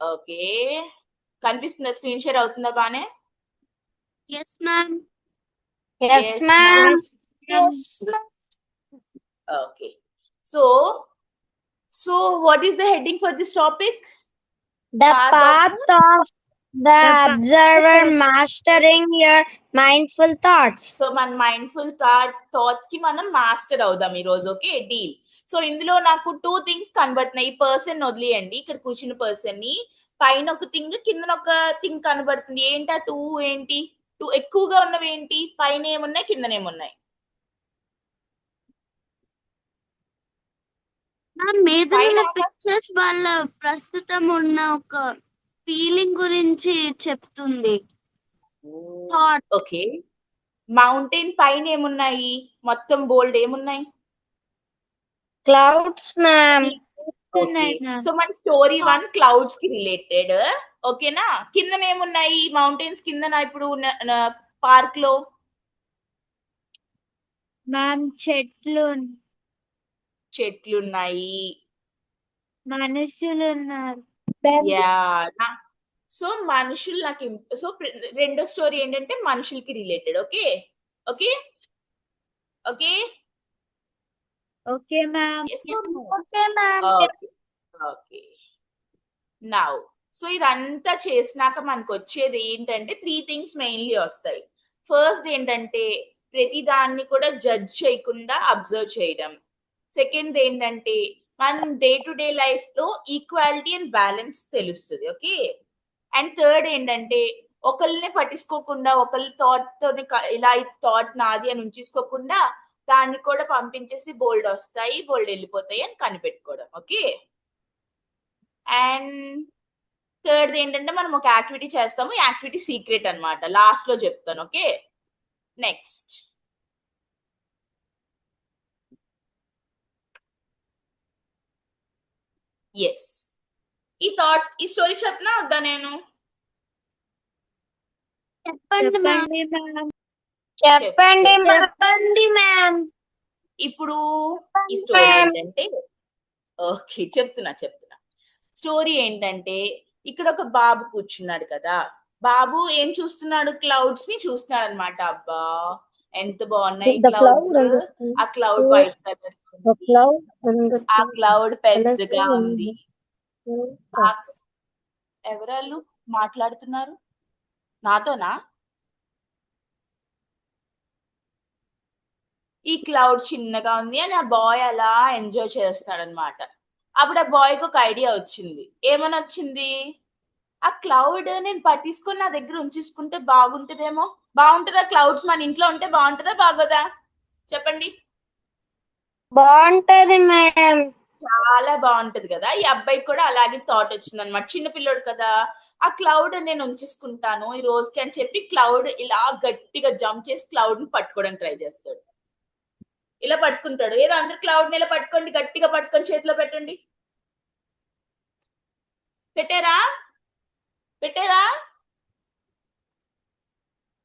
Okay, కనిపిస్తుందా? స్క్రీన్ షేర్ అవుతుందా బానే? Yes, ma'am. Yes, ma'am. Okay. So what is the heading for this topic? The Path path of the observer mastering your mindful thoughts. So మన mindful thoughts కి మనం master అవుదాం ఈ రోజు. Okay, deal. So ఇందులో నాకు 2 థింగ్స్ కనబడుతున్నాయి. ఈ పర్సన్ వదిలేయండి, ఇక్కడ కూర్చున్న పర్సన్ ని. పైన ఒక థింగ్, కింద ఒక థింగ్ కనబడుతుంది. ఏంటి ఆ 2? ఏంటి 2 ఎక్కువగా ఉన్నవి? ఏంటి? పైన ఏమున్నాయి, కిందనేమున్నాయి? మీద పిక్చర్స్ వాళ్ళ ప్రస్తుతం ఉన్న ఒక ఫీలింగ్ గురించి చెప్తుంది. ఓకే, మౌంటైన్ పైన ఏమున్నాయి? మొత్తం బోల్డ్ ఏమున్నాయి? Clouds, ma'am. ఓకే, సో మన స్టోరీ 1 క్లౌడ్స్ కి రిలేటెడ్. ఓకేనా? కిందన ఏమున్నాయి? మౌంటైన్స్ కిందన ఇప్పుడు పార్క్ లో మ్యామ్ చెట్లు ఉన్నాయి, మనుషులు ఉన్నారు. యా. సో మనుషులు నాకు సో రెండో స్టోరీ ఏంటంటే మనుషులకి related. Okay okay okay okay ma'am. Okay now, so ఇదంతా చేసినాక మనకు వచ్చేది ఏంటంటే 3 థింగ్స్ మెయిన్లీ వస్తాయి. ఫస్ట్ ఏంటంటే ప్రతి దాన్ని కూడా జడ్జ్ చేయకుండా అబ్జర్వ్ చేయడం. సెకండ్ ఏంటంటే మన డే టు డే లైఫ్ లో ఈక్వాలిటీ అండ్ బ్యాలెన్స్ తెలుస్తుంది. ఓకే, అండ్ థర్డ్ ఏంటంటే ఒకళ్ళనే పట్టించుకోకుండా, ఒకళ్ళ థాట్ తో ఇలా థాట్ నాది అని ఉంచేసుకోకుండా దాన్ని కూడా పంపించేసి బోల్డ్ వస్తాయి, బోల్డ్ వెళ్ళిపోతాయి అని కనిపెట్టుకోవడం. ఓకే, అండ్ థర్డ్ ఏంటంటే మనం ఒక యాక్టివిటీ చేస్తాము. యాక్టివిటీ సీక్రెట్ అన్నమాట, లాస్ట్ లో చెప్తాను. Okay, next. ఎస్, ఈ స్టోరీ చెప్పనా వద్దా నేను? చెప్పండి మ్యామ్. చెప్పండి మ్యామ్. ఇప్పుడు ఈ స్టోరీ ఏంటంటే, ఓకే చెప్తున్నా. స్టోరీ ఏంటంటే ఇక్కడ ఒక బాబు కూర్చున్నాడు కదా. బాబు ఏం చూస్తున్నాడు? క్లౌడ్స్ ని చూస్తున్నాడు అనమాట. అబ్బా ఎంత బాగున్నాయి క్లౌడ్స్. ఆ క్లౌడ్ వైట్ కలర్, ఆ క్లౌడ్ పెద్దగా ఉంది. ఎవరాళ్ళు మాట్లాడుతున్నారు నాతోనా? ఈ క్లౌడ్ చిన్నగా ఉంది అని ఆ బాయ్ అలా ఎంజాయ్ చేస్తున్నాడు అనమాట. అప్పుడు ఆ బాయ్కి ఒక ఐడియా వచ్చింది. ఏమని వచ్చింది? ఆ క్లౌడ్ నేను పట్టించుకొని నా దగ్గర ఉంచేసుకుంటే బాగుంటుందేమో. బాగుంటుందా? క్లౌడ్స్ మన ఇంట్లో ఉంటే బాగుంటుందా, బాగోదా? చెప్పండి. బాగుంటది మ్యామ్. చాలా బాగుంటది కదా. ఈ అబ్బాయికి కూడా అలాగే థాట్ వచ్చింది అనమాట. చిన్న పిల్లోడు కదా, ఆ క్లౌడ్ నేను ఉంచేసుకుంటాను ఈ రోజుకి అని చెప్పి క్లౌడ్ ఇలా గట్టిగా జంప్ చేసి క్లౌడ్ ని పట్టుకోవడానికి ట్రై చేస్తాడు. ఇలా పట్టుకుంటాడు. ఏదో అందరు క్లౌడ్ ని ఇలా పట్టుకోండి, గట్టిగా పట్టుకొని చేతిలో పెట్టండి. పెట్టారా?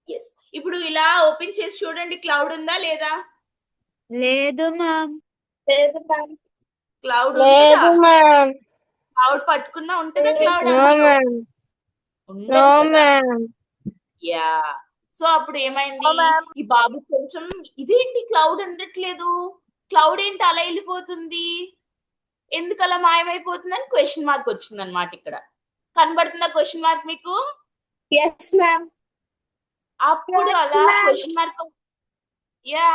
ఎస్. ఇప్పుడు ఇలా ఓపెన్ చేసి చూడండి, క్లౌడ్ ఉందా లేదా? లేదు మ్యామ్. క్లౌడ్ లేదు మ్యామ్. క్లౌడ్ పట్టుకున్నా ఉంటుందా? Cloud no ma'am. Yeah. So అప్పుడు ఏమైంది? ఈ బాబు కొంచెం ఇదేంటి క్లౌడ్ ఉండట్లేదు, క్లౌడ్ ఏంటి అలా వెళ్ళిపోతుంది, ఎందుకు అలా మాయమైపోతుంది అని క్వశ్చన్ మార్క్ వచ్చింది అనమాట. ఇక్కడ కనబడుతుందా క్వశ్చన్ మార్క్ మీకు? Yes ma'am. అప్పుడు అలా క్వశ్చన్ మార్క్, యా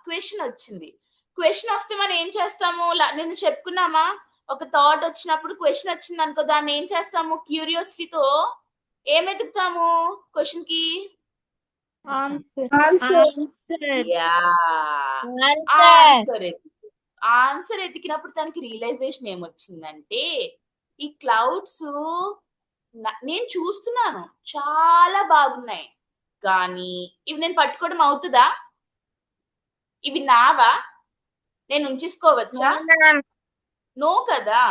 క్వశ్చన్ వచ్చింది. క్వశ్చన్ వస్తే మనం ఏం చేస్తాము? నేను చెప్పుకున్నామా, ఒక థాట్ వచ్చినప్పుడు క్వశ్చన్ వచ్చింది అనుకో, దాన్ని ఏం చేస్తాము? క్యూరియాసిటీతో ఏం వెతుకుతాము క్వశ్చన్ కి? ఆన్సర్. యా, ఆన్సర్ ఎతికినప్పుడు తనకి రియలైజేషన్ ఏమొచ్చిందంటే, ఈ క్లౌడ్స్ నేను చూస్తున్నాను చాలా బాగున్నాయి, కానీ ఇవి నేను పట్టుకోవడం అవుతుందా? ఇవి నావా? నేను ఉంచేసుకోవచ్చా? నో కదా.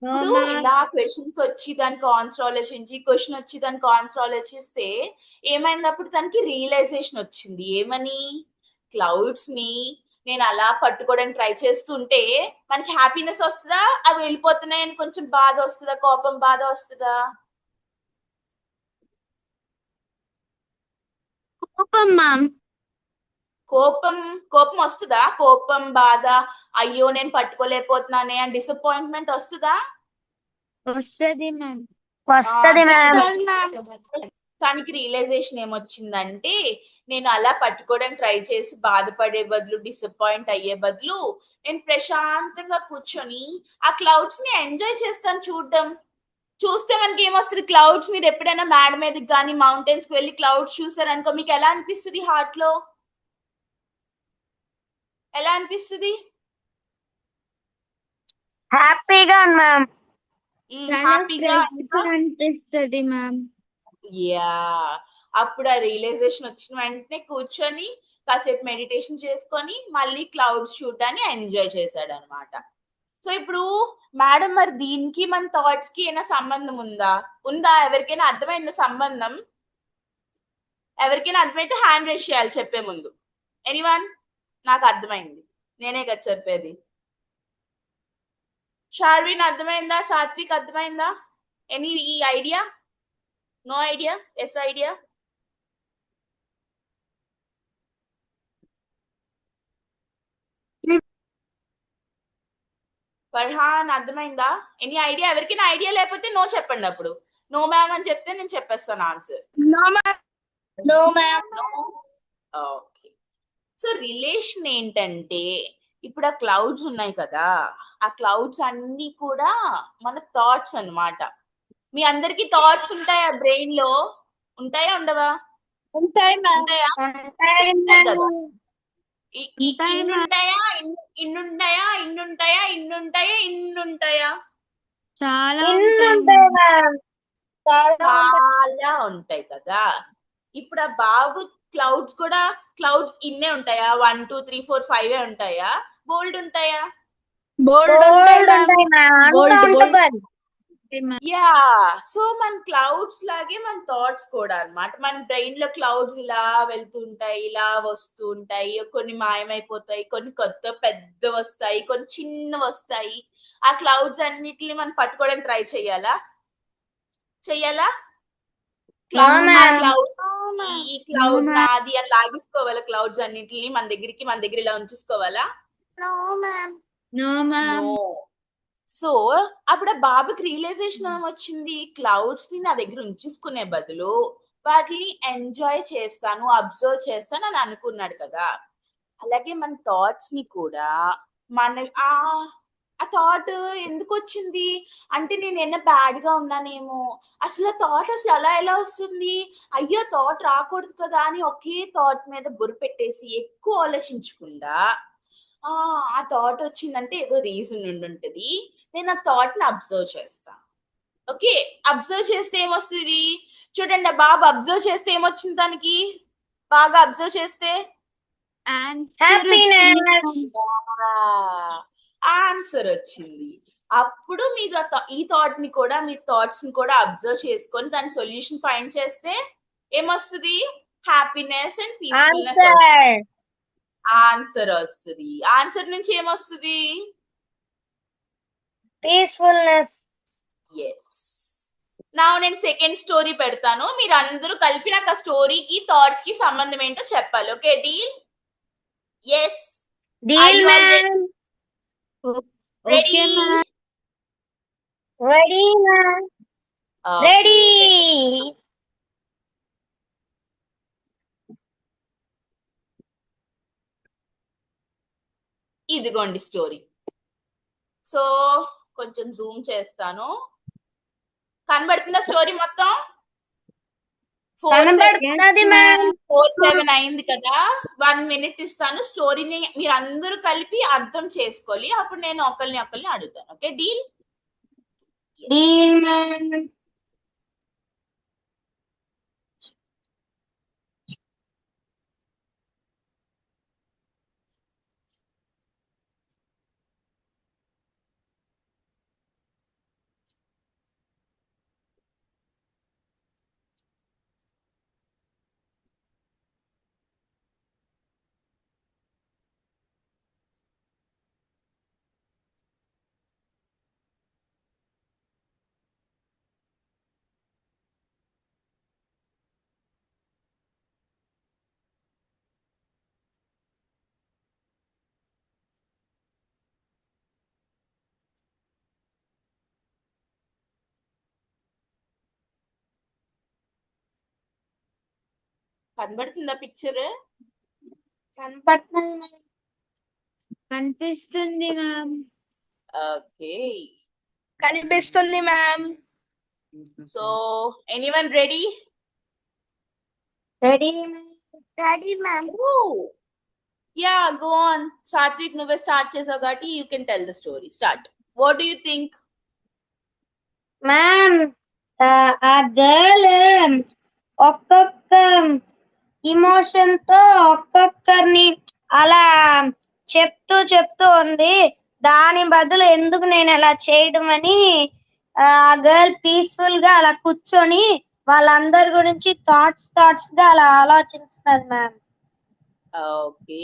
అప్పుడు ఇలా క్వశ్చన్స్ వచ్చి దానికి ఆన్సర్ ఆలోచించి, క్వశ్చన్ వచ్చి దానికి ఆన్సర్ ఆలోచిస్తే ఏమైనప్పుడు తనకి రియలైజేషన్ వచ్చింది. ఏమని? క్లౌడ్స్ ని నేను అలా పట్టుకోవడానికి ట్రై చేస్తుంటే మనకి హ్యాపీనెస్ వస్తుందా, అవి వెళ్ళిపోతున్నాయని కొంచెం బాధ వస్తుందా, కోపం బాధ వస్తుందా? కోపం వస్తుందా? కోపం, బాధ, అయ్యో నేను పట్టుకోలేకపోతున్నానే అని డిసప్పాయింట్మెంట్ వస్తుందా? వస్తది మ్యామ్. తనకి రియలైజేషన్ ఏమొచ్చిందంటే, నేను అలా పట్టుకోవడానికి ట్రై చేసి బాధపడే బదులు, డిసప్పాయింట్ అయ్యే బదులు, నేను ప్రశాంతంగా కూర్చొని ఆ క్లౌడ్స్ ని ఎంజాయ్ చేస్తాను చూడడం. చూస్తే మనకి ఏమొస్తుంది? క్లౌడ్స్ మీరు ఎప్పుడైనా మేడ మీదకి కానీ మౌంటైన్స్ కి వెళ్ళి క్లౌడ్స్ చూసారనుకో, మీకు ఎలా అనిపిస్తుంది? హార్ట్ లో ఎలా అనిపిస్తుంది? హ్యాపీగా మ్యామ్. హ్యాపీగా అనిపిస్తుంది మ్యామ్. యా, అప్పుడు ఆ రియలైజేషన్ వచ్చిన వెంటనే కూర్చొని కాసేపు మెడిటేషన్ చేసుకొని మళ్ళీ క్లౌడ్స్ చూడటాన్ని ఎంజాయ్ చేశాడు అనమాట. సో ఇప్పుడు మేడం, మరి దీనికి మన థాట్స్ కి ఏమైనా సంబంధం ఉందా? ఎవరికైనా అర్థమైందా సంబంధం? ఎవరికైనా అర్థమైతే హ్యాండ్ రేస్ చేయాలి చెప్పే ముందు. ఎనీవన్? నాకు అర్థమైంది, నేనే కదా చెప్పేది. షార్విన్ అర్థమైందా? సాత్విక్ అర్థమైందా? ఎనీ ఈ idea? No idea? Yes idea? Farhan అర్థమైందా? Any idea? ఎవరికైనా ఐడియా లేకపోతే నో చెప్పండి. అప్పుడు నో మ్యామ్ అని చెప్తే నేను చెప్పేస్తాను answer. No ma'am. Okay. So relation ఏంటంటే, ఇప్పుడు ఆ క్లౌడ్స్ ఉన్నాయి కదా, ఆ క్లౌడ్స్ అన్ని కూడా మన థాట్స్ అన్నమాట. మీ అందరికి థాట్స్ ఉంటాయా బ్రెయిన్ లో? ఉంటాయా ఉండవా? ఉంటాయి మ్యామ్. ఉంటాయా? ఉంటాయి కదా. ఇన్నుంటాయా? చాలా చాలా ఉంటాయి కదా. ఇప్పుడు ఆ బాబు క్లౌడ్స్ ఇన్నే ఉంటాయా? 1 2 3 4 5 ఉంటాయా? బోల్డ్ ఉంటాయా? యా. సో మన క్లౌడ్స్ లాగే మన థాట్స్ కూడా అన్నమాట. మన బ్రెయిన్ లో క్లౌడ్స్ ఇలా వెళ్తుంటాయి, ఇలా వస్తూ ఉంటాయి, కొన్ని మాయమైపోతాయి, కొన్ని కొత్త పెద్ద వస్తాయి, కొన్ని చిన్న వస్తాయి. ఆ క్లౌడ్స్ అన్నిటిని మనం పట్టుకోవడానికి ట్రై చెయ్యాలా? ఈ క్లౌడ్ నాది అని లాగేసుకోవాలా? క్లౌడ్స్ అన్నిటిని మన దగ్గర ఇలా ఉంచుకోవాలా? నో. సో అప్పుడు ఆ బాబుకి రియలైజేషన్ ఏమొచ్చింది? క్లౌడ్స్ ని నా దగ్గర ఉంచేసుకునే బదులు వాటిని ఎంజాయ్ చేస్తాను, అబ్జర్వ్ చేస్తాను అని అనుకున్నాడు కదా. అలాగే మన థాట్స్ ని కూడా మన ఆ థాట్ ఎందుకు వచ్చింది అంటే, నేను ఏమైనా బ్యాడ్ గా ఉన్నానేమో. అసలు ఆ థాట్ అసలు ఎలా వస్తుంది? అయ్యో థాట్ రాకూడదు కదా అని ఒకే థాట్ మీద బుర్ర పెట్టేసి ఎక్కువ ఆలోచించకుండా, ఆ థాట్ వచ్చిందంటే ఏదో రీజన్ ఉండుంటది, నేను ఆ థాట్ ని అబ్జర్వ్ చేస్తాను. ఓకే, అబ్జర్వ్ చేస్తే ఏమొస్తుంది? చూడండి, ఆ బాబు అబ్జర్వ్ చేస్తే ఏమొచ్చింది తనకి? బాగా అబ్జర్వ్ చేస్తే ఆన్సర్ వచ్చింది. అప్పుడు మీరు ఈ థాట్ ని కూడా, మీ థాట్స్ ని కూడా అబ్జర్వ్ చేసుకొని దాని సొల్యూషన్ ఫైండ్ చేస్తే ఏమొస్తుంది? హ్యాపీనెస్ అండ్ పీస్ఫుల్నెస్ వస్తుంది. ఆన్సర్ వస్తుంది. ఆన్సర్ నుంచి ఏమొస్తుంది? పీస్ఫుల్నెస్. ఎస్. నా నేను సెకండ్ స్టోరీ పెడతాను, మీరు అందరూ కలిపి నాకు ఆ స్టోరీకి థాట్స్ కి సంబంధం ఏంటో చెప్పాలి. Okay, deal? Yes. Deal ma'am. Ready? Ready ma'am. Ready. ఇదిగోండి స్టోరీ. సో కొంచెం జూమ్ చేస్తాను. కనబడుతుందా స్టోరీ మొత్తం? 4:07 అయింది కదా, 1 minute ఇస్తాను. స్టోరీని మీరు అందరూ కలిపి అర్థం చేసుకోవాలి. అప్పుడు నేను ఒకరిని అడుగుతాను. Okay, deal? కనబడుతుందా పిక్చర్? కనిపిస్తుంది మ్యామ్. ఓకే, కనిపిస్తుంది ma'am. So anyone ready? Ready ma'am. Yeah, go on. Satvik, నువ్వే స్టార్ట్ చేసావు కాబట్టి you can tell the story. Start. What do you think? Ma'am, ఆ గర్ల్ ఒక్కొక్క ఇమోషన్ తో ఒక్కొక్కరిని అలా చెప్తూ ఉంది. దాని బదులు ఎందుకు నేను అలా చేయడం అని ఆ గర్ల్ పీస్ఫుల్ గా అలా కూర్చొని వాళ్ళందరి గురించి థాట్స్ గా అలా ఆలోచిస్తున్నది మ్యామ్. ఓకే,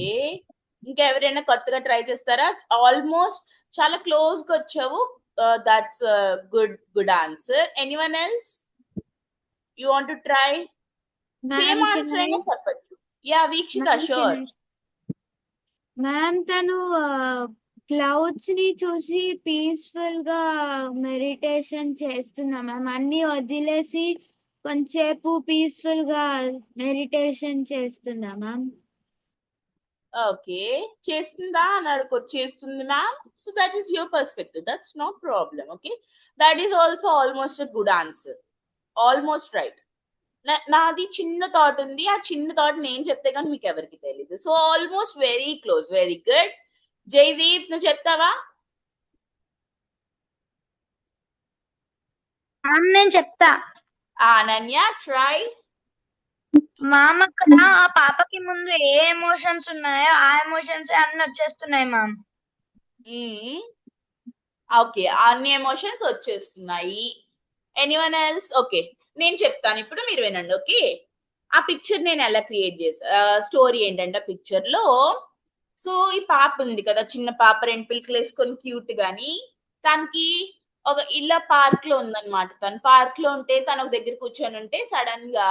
ఇంకెవరైనా కొత్తగా ట్రై చేస్తారా? ఆల్మోస్ట్ చాలా క్లోజ్ గా వచ్చావు. That's good answer. Anyone else you want to try? Same answer అయినా చెప్పచ్చు. Yeah, Veekshitha, sure. మ్యామ్, తను క్లౌడ్స్ ని చూసి పీస్ఫుల్ గా మెడిటేషన్ చేస్తున్నా మ్యామ్. అన్ని వదిలేసి కొంచెంసేపు పీస్ఫుల్ గా మెడిటేషన్ చేస్తుందా మ్యామ్? ఓకే, చేస్తుందా అని చేస్తుంది ma'am. So that is your perspective, that's no problem. Okay, that is also almost a good answer, almost right. నాది చిన్న థాట్ ఉంది, ఆ చిన్న థాట్ నేను చెప్తే కానీ మీకు ఎవరికి తెలియదు. So almost very close, very good. Jaydeep, నువ్వు చెప్తావా? నేను చెప్తా. అనన్య, ట్రై. మామ, అక్కడ ఆ పాపకి ముందు ఏ ఎమోషన్స్ ఉన్నాయో ఆ ఎమోషన్స్ అన్ని వచ్చేస్తున్నాయి మ్యామ్. ఓకే, అన్ని ఎమోషన్స్ వచ్చేస్తున్నాయి. Anyone else? ఓకే, నేను చెప్తాను ఇప్పుడు, మీరు వినండి. ఓకే, ఆ పిక్చర్ నేను ఎలా క్రియేట్ చేసా, స్టోరీ ఏంటంటే ఆ పిక్చర్ లో, సో ఈ పాప ఉంది కదా, చిన్న పాప, 2 పిల్లకలు వేసుకొని క్యూట్ గాని, తనకి ఒక ఇలా పార్క్ లో ఉందన్నమాట. తను పార్క్ లో ఉంటే, తను ఒక దగ్గర కూర్చొని ఉంటే, సడన్ గా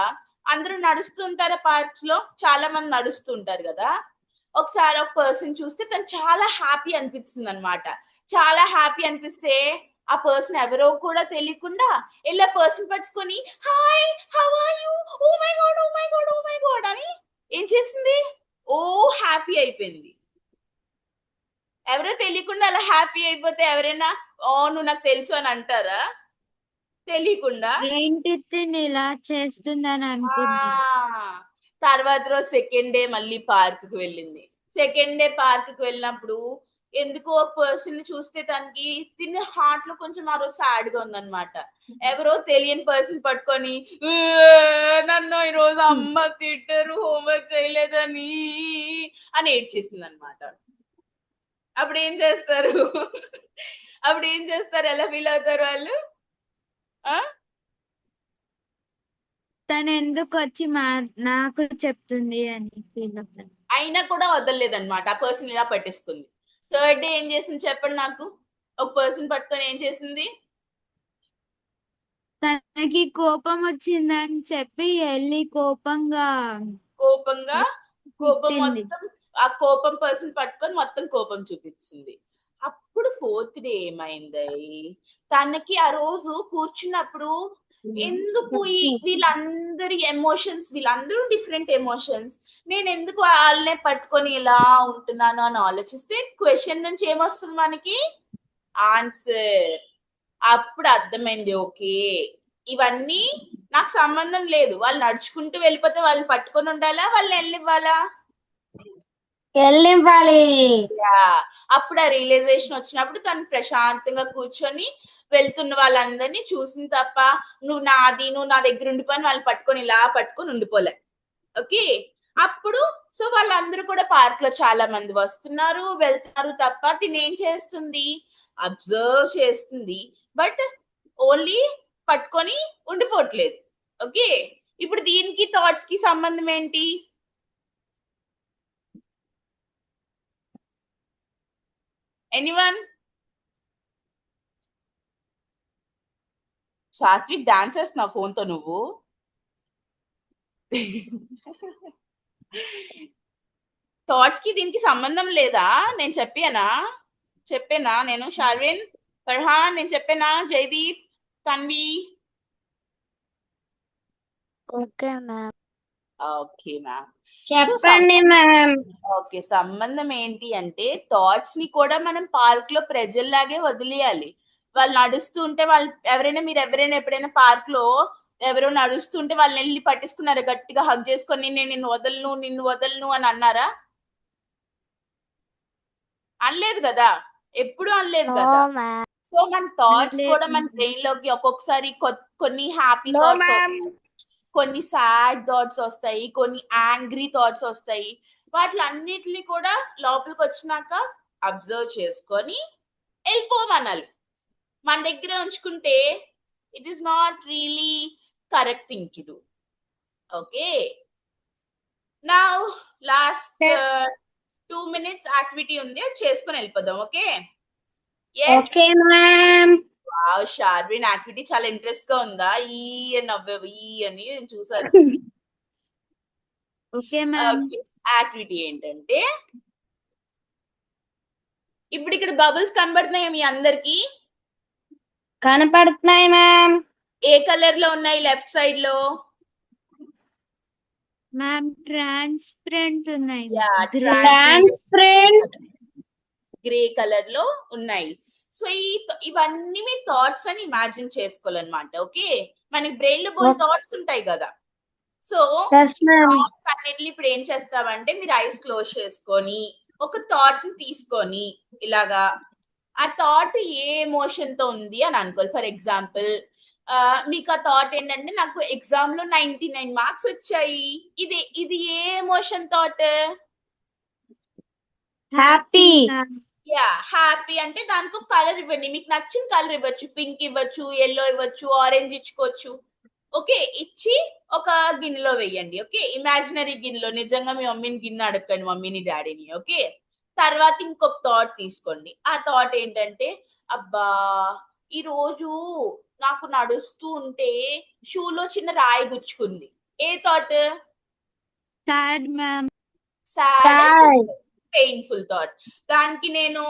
అందరూ నడుస్తుంటారు పార్క్స్ లో, చాలా మంది నడుస్తుంటారు కదా. ఒకసారి ఒక పర్సన్ చూస్తే తను చాలా హ్యాపీ అనిపిస్తుంది అనమాట. చాలా హ్యాపీ అనిపిస్తే ఆ పర్సన్ ఎవరో కూడా తెలియకుండా ఇలా పర్సన్ పట్టుకొని hi, how are you, oh my god, oh my god, oh my god అని ఏం చేసింది, ఓ హ్యాపీ అయిపోయింది. ఎవరో తెలియకుండా అలా హ్యాపీ అయిపోతే ఎవరైనా ఓ నువ్వు నాకు తెలుసు అని అంటారా? తెలియకుండా. ఏంటి ఇలా చేస్తుందని అనుకుంటా. తర్వాత రోజు సెకండ్ డే మళ్ళీ పార్క్ కి వెళ్ళింది. సెకండ్ డే పార్క్ కి వెళ్ళినప్పుడు ఎందుకో ఒక పర్సన్ చూస్తే తనకి తిన్న హార్ట్ లో కొంచెం ఆ రోజు సాడ్ గా ఉందన్నమాట. ఎవరో తెలియని పర్సన్ పట్టుకొని నన్ను ఈ రోజు అమ్మ తిట్టారు హోంవర్క్ చేయలేదని అని ఏడ్చేసింది అనమాట. అప్పుడు ఏం చేస్తారు? ఎలా ఫీల్ అవుతారు వాళ్ళు? తను ఎందుకు వచ్చి నాకు చెప్తుంది అని ఫీల్ అవుతాను. అయినా కూడా వదలలేదన్నమాట, ఆ పర్సన్ ఇలా పట్టేసుకుంది. థర్డ్ డే ఏం చేసింది చెప్పండి నాకు? ఒక పర్సన్ పట్టుకొని ఏం చేసింది? తనకి కోపం వచ్చిందని చెప్పి వెళ్ళి కోపం మొత్తం ఆ కోపం పర్సన్ పట్టుకొని మొత్తం కోపం చూపించింది. అప్పుడు ఫోర్త్ డే ఏమైంది, తనకి ఆ రోజు కూర్చున్నప్పుడు ఎందుకు వీళ్ళందరి ఎమోషన్స్, వీళ్ళందరూ డిఫరెంట్ ఎమోషన్స్, నేను ఎందుకు వాళ్ళనే పట్టుకొని ఇలా ఉంటున్నాను అని ఆలోచిస్తే క్వశ్చన్ నుంచి ఏమొస్తుంది మనకి? ఆన్సర్. అప్పుడు అర్థమైంది, ఓకే ఇవన్నీ నాకు సంబంధం లేదు. వాళ్ళు నడుచుకుంటూ వెళ్ళిపోతే వాళ్ళని పట్టుకొని ఉండాలా, వాళ్ళని వెళ్ళివ్వాలా? వెళ్ళివ్వాలి. అప్పుడు ఆ రియలైజేషన్ వచ్చినప్పుడు తను ప్రశాంతంగా కూర్చొని వెళ్తున్న వాళ్ళందరినీ చూసిన తప్ప నువ్వు నా దగ్గర ఉండిపోయి వాళ్ళని పట్టుకొని ఇలా పట్టుకొని ఉండిపోలే. ఓకే, అప్పుడు సో వాళ్ళందరూ కూడా పార్క్ లో చాలా మంది వస్తున్నారు వెళ్తున్నారు తప్ప తినేం చేస్తుంది, అబ్జర్వ్ చేస్తుంది, బట్ ఓన్లీ పట్టుకొని ఉండిపోవట్లేదు. ఓకే, ఇప్పుడు దీనికి థాట్స్ కి సంబంధం ఏంటి? ఎనీవన్? సాత్విక్ డాన్స్ చేస్తున్నావు ఫోన్ తో నువ్వు? థాట్స్ కి దీనికి సంబంధం లేదా? నేను చెప్పానా నేను? షార్విన్, ఫర్హాన్, నేను చెప్పానా? Jaideep, Tanvi? Okay ma'am. Okay ma'am. చెప్పండి మ్యామ్. ఓకే, సంబంధం ఏంటి అంటే థాట్స్ ని కూడా మనం పార్క్ లో ప్రజల్లాగే వదిలేయాలి. వాళ్ళు నడుస్తూ ఉంటే మీరు ఎవరైనా ఎప్పుడైనా పార్క్ లో ఎవరో నడుస్తుంటే వాళ్ళని వెళ్ళి పట్టించుకున్నారా? గట్టిగా హగ్ చేసుకొని నేను నిన్ను వదలను అని అన్నారా? అనలేదు కదా, ఎప్పుడు అనలేదు నో కదా. మ్యామ్. సో మన థాట్స్ అనలేదు కూడా మన మ్యామ్. బ్రెయిన్ లోకి ఒక్కొక్కసారి కొన్ని హ్యాపీ నో థాట్స్, మ్యామ్. కొన్ని సాడ్ థాట్స్ వస్తాయి, కొన్ని యాంగ్రీ థాట్స్ వస్తాయి. వాటిలన్నిటిని కూడా లోపలికి వచ్చినాక అబ్జర్వ్ చేసుకొని వెళ్ళిపోమనాలి. మన దగ్గర ఉంచుకుంటే it is not really correct thing to do. Okay, now last 2 minutes activity ఉంది, అది చేసుకొని వెళ్ళిపోదాం. Okay? Okay ma'am. Wow, Sharvin activity చాలా ఇంట్రెస్ట్ గా ఉందా? ఈ అని నవ్వేవు, ఈ అని నేను చూసాను. Okay ma'am. యాక్టివిటీ ఏంటంటే ఇప్పుడు ఇక్కడ బబుల్స్ కనబడుతున్నాయి మీ అందరికి? కనపడుతున్నాయి మ్యామ్. ఏ కలర్ లో ఉన్నాయి లెఫ్ట్ సైడ్ లో? మ్యామ్ ట్రాన్స్పరెంట్ ఉన్నాయి. ట్రాన్స్పరెంట్ గ్రే కలర్ లో ఉన్నాయి. సో ఇవన్నీ మీ థాట్స్ అని ఇమాజిన్ చేసుకోవాలన్నమాట. ఓకే, మనకి బ్రెయిన్ లో బోల్ థాట్స్ ఉంటాయి కదా. సో థాట్స్ అన్నిటిని ఇప్పుడు ఏం చేస్తామంటే మీరు ఐస్ క్లోజ్ చేసుకొని ఒక థాట్ ని తీసుకొని ఇలాగా ఆ థాట్ ఏ ఎమోషన్ తో ఉంది అని అనుకోవాలి. ఫర్ ఎగ్జాంపుల్ మీకు ఆ థాట్ ఏంటంటే నాకు ఎగ్జామ్ లో 99 మార్క్స్ వచ్చాయి. ఇది ఏ emotion thought? Happy. Yeah, happy అంటే దానికి ఒక కలర్ ఇవ్వండి, మీకు నచ్చిన కలర్ ఇవ్వచ్చు, పింక్ ఇవ్వచ్చు, ఎల్లో ఇవ్వచ్చు, ఆరెంజ్ ఇచ్చుకోవచ్చు. ఓకే, ఇచ్చి ఒక గిన్నెలో వేయండి. ఓకే, ఇమాజినరీ గిన్నెలో, నిజంగా మీ మమ్మీని గిన్నె అడగండి, మమ్మీని డాడీని. ఓకే, తర్వాత ఇంకొక థాట్ తీసుకోండి. ఆ థాట్ ఏంటంటే అబ్బా ఈ రోజు నాకు నడుస్తూ ఉంటే షూలో చిన్న రాయి గుచ్చుకుంది. ఏ thought? Sad ma'am. Sad, painful thought. దానికి నేను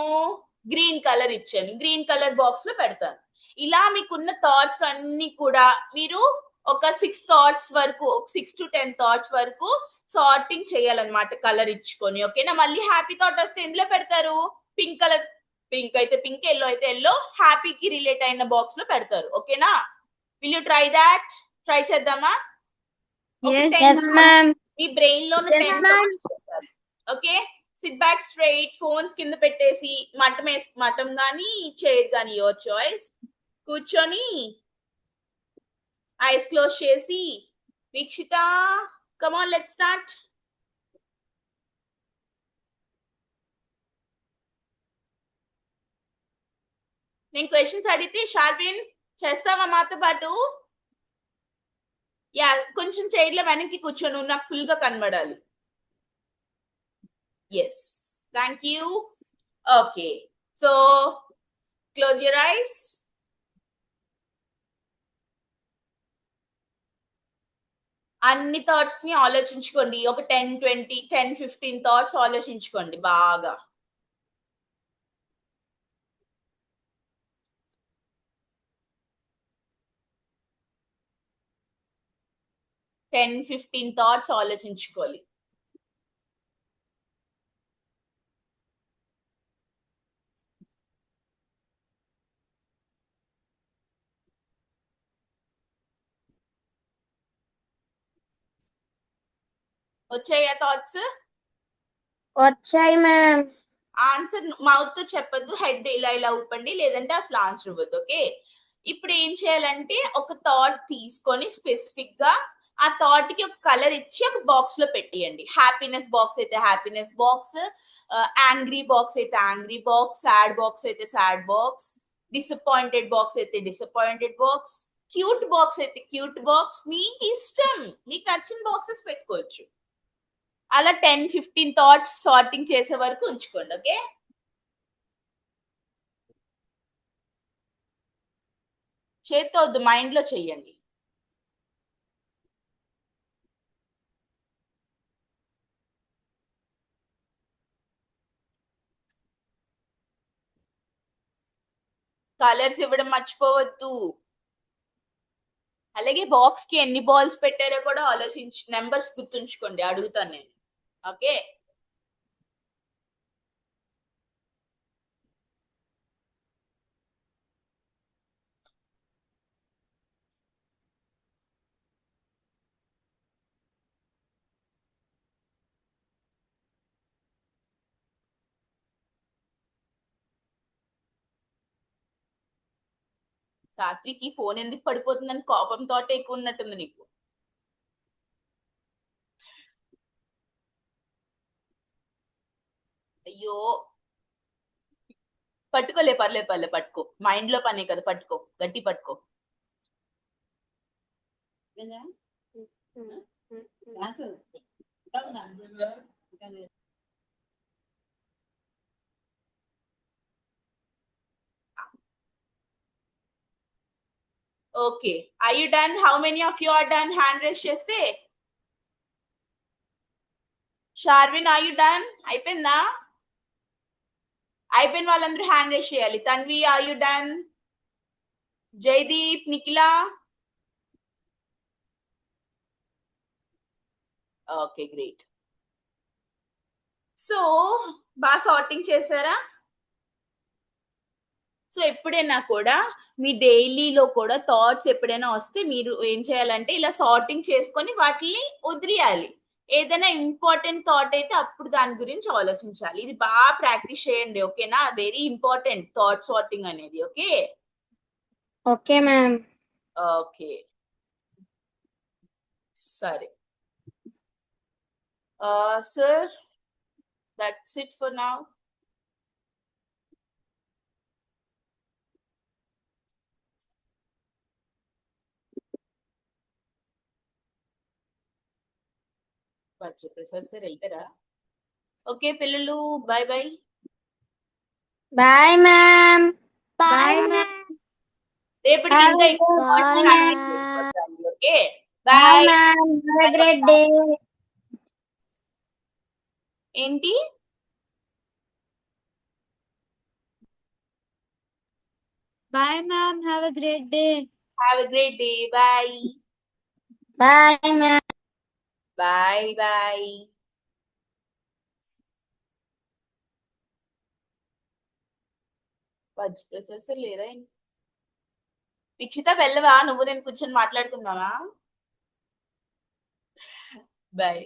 గ్రీన్ కలర్ ఇచ్చాను, గ్రీన్ కలర్ బాక్స్ లో పెడతాను. ఇలా మీకున్న థాట్స్ అన్ని కూడా మీరు ఒక 6 థాట్స్ వరకు, 6 to 10 థాట్స్ వరకు సార్టింగ్ చేయాలన్నమాట కలర్ ఇచ్చుకొని. ఓకేనా? మళ్ళీ హ్యాపీ థాట్ వస్తే ఎందులో పెడతారు? పింక్ కలర్, పింక్ అయితే పింక్, ఎల్లో అయితే ఎల్లో, హ్యాపీకి రిలేట్ అయిన బాక్స్ లో పెడతారు. ఓకేనా? Will you try that? Try చేద్దామా? మీ బ్రెయిన్ లో 10 థాట్స్ పెట్టాలి. Okay, SIT back straight, phones కింద పెట్టేసి మఠం గానీ చైర్ గానీ యువర్ చాయిస్, కూర్చొని ఐస్ క్లోజ్ చేసి Veekshitha come on let's start. నేను క్వశ్చన్స్ అడిగితే షార్విన్ చేస్తావా మాతో పాటు? యా, కొంచెం చైర్ లో వెనక్కి కూర్చోను, నాకు ఫుల్ గా కనబడాలి. Yes, thank you. Okay, so close your eyes. అన్ని థాట్స్ ని ఆలోచించుకోండి. ఒక 10-15 థాట్స్ ఆలోచించుకోండి బాగా. టెన్ 15 థాట్స్ ఆలోచించుకోవాలి. వచ్చాయా థాట్స్? వచ్చాయి మ్యామ్. ఆన్సర్ మౌత్ తో చెప్పొద్దు, హెడ్ ఇలా ఇలా ఊపండి, లేదంటే అసలు ఆన్సర్ ఇవ్వద్దు. ఓకే, ఇప్పుడు ఏం చేయాలంటే ఒక థాట్ తీసుకొని స్పెసిఫిక్ గా ఆ థాట్ కి ఒక కలర్ ఇచ్చి ఒక బాక్స్ లో పెట్టియండి. హ్యాపీనెస్ బాక్స్ అయితే హ్యాపీనెస్ బాక్స్, యాంగ్రీ బాక్స్ అయితే యాంగ్రీ బాక్స్, సాడ్ బాక్స్ అయితే సాడ్ బాక్స్, డిసప్పాయింటెడ్ బాక్స్ అయితే డిసప్పాయింటెడ్ బాక్స్, క్యూట్ బాక్స్ అయితే క్యూట్ బాక్స్. మీకు ఇష్టం, మీకు నచ్చిన బాక్సెస్ పెట్టుకోవచ్చు. అలా 10-15 థాట్స్ సార్టింగ్ చేసే వరకు ఉంచుకోండి. ఓకే, చేత్తో వద్దు, మైండ్ లో చెయ్యండి. కలర్స్ ఇవ్వడం మర్చిపోవద్దు. అలాగే బాక్స్ కి ఎన్ని బాల్స్ పెట్టారో కూడా ఆలోచించి నెంబర్స్ గుర్తుంచుకోండి, అడుగుతాను నేను. ఓకే, సాత్వికి ఫోన్ ఎందుకు పడిపోతుందని కోపంతో ఎక్కువ ఉన్నట్టుంది నీకు. అయ్యో, పట్టుకోలే, పర్లే పట్టుకో, మైండ్ లో పనే కదా, పట్టుకో, గట్టి పట్టుకో. Okay, are you done? How many of you are done? Hand raise చేస్తే. Sharvin, are you done? అయిపోయిందా? అయిపోయిన వాళ్ళందరూ హ్యాండ్ రేస్ చేయాలి. Tanvi, are you done? Jaydeep, Nikhila. Okay, great. So బాగా సార్టింగ్ చేశారా? సో ఎప్పుడైనా కూడా మీ డైలీలో కూడా థాట్స్ ఎప్పుడైనా వస్తే మీరు ఏం చేయాలంటే ఇలా సార్టింగ్ చేసుకొని వాటిని వదిలేయాలి. ఏదైనా ఇంపార్టెంట్ థాట్ అయితే అప్పుడు దాని గురించి ఆలోచించాలి. ఇది బాగా ప్రాక్టీస్ చేయండి. ఓకేనా? వెరీ ఇంపార్టెంట్ థాట్ సార్టింగ్ అనేది. Okay, okay ma'am. ఓకే, సరే sir, that's it for now. Prasad sir వెళ్తారా? ఓకే పిల్లలు, bye bye. Bye ma'am. Bye ma'am. రేపటికి ఇంకా ఎక్కువ thoughts Bye, practice ma'am. చేసుకోవాలి. Okay, bye bye. Ma'am. Have a great day. ఏంటి? Bye, ma'am. Have a great day. Have a great day. Bye bye ma'am. Bye bye. Processor లేదా? విక్షిత వెళ్ళవా? నువ్వు నేను కూర్చొని మాట్లాడుకుందామా? బాయ్.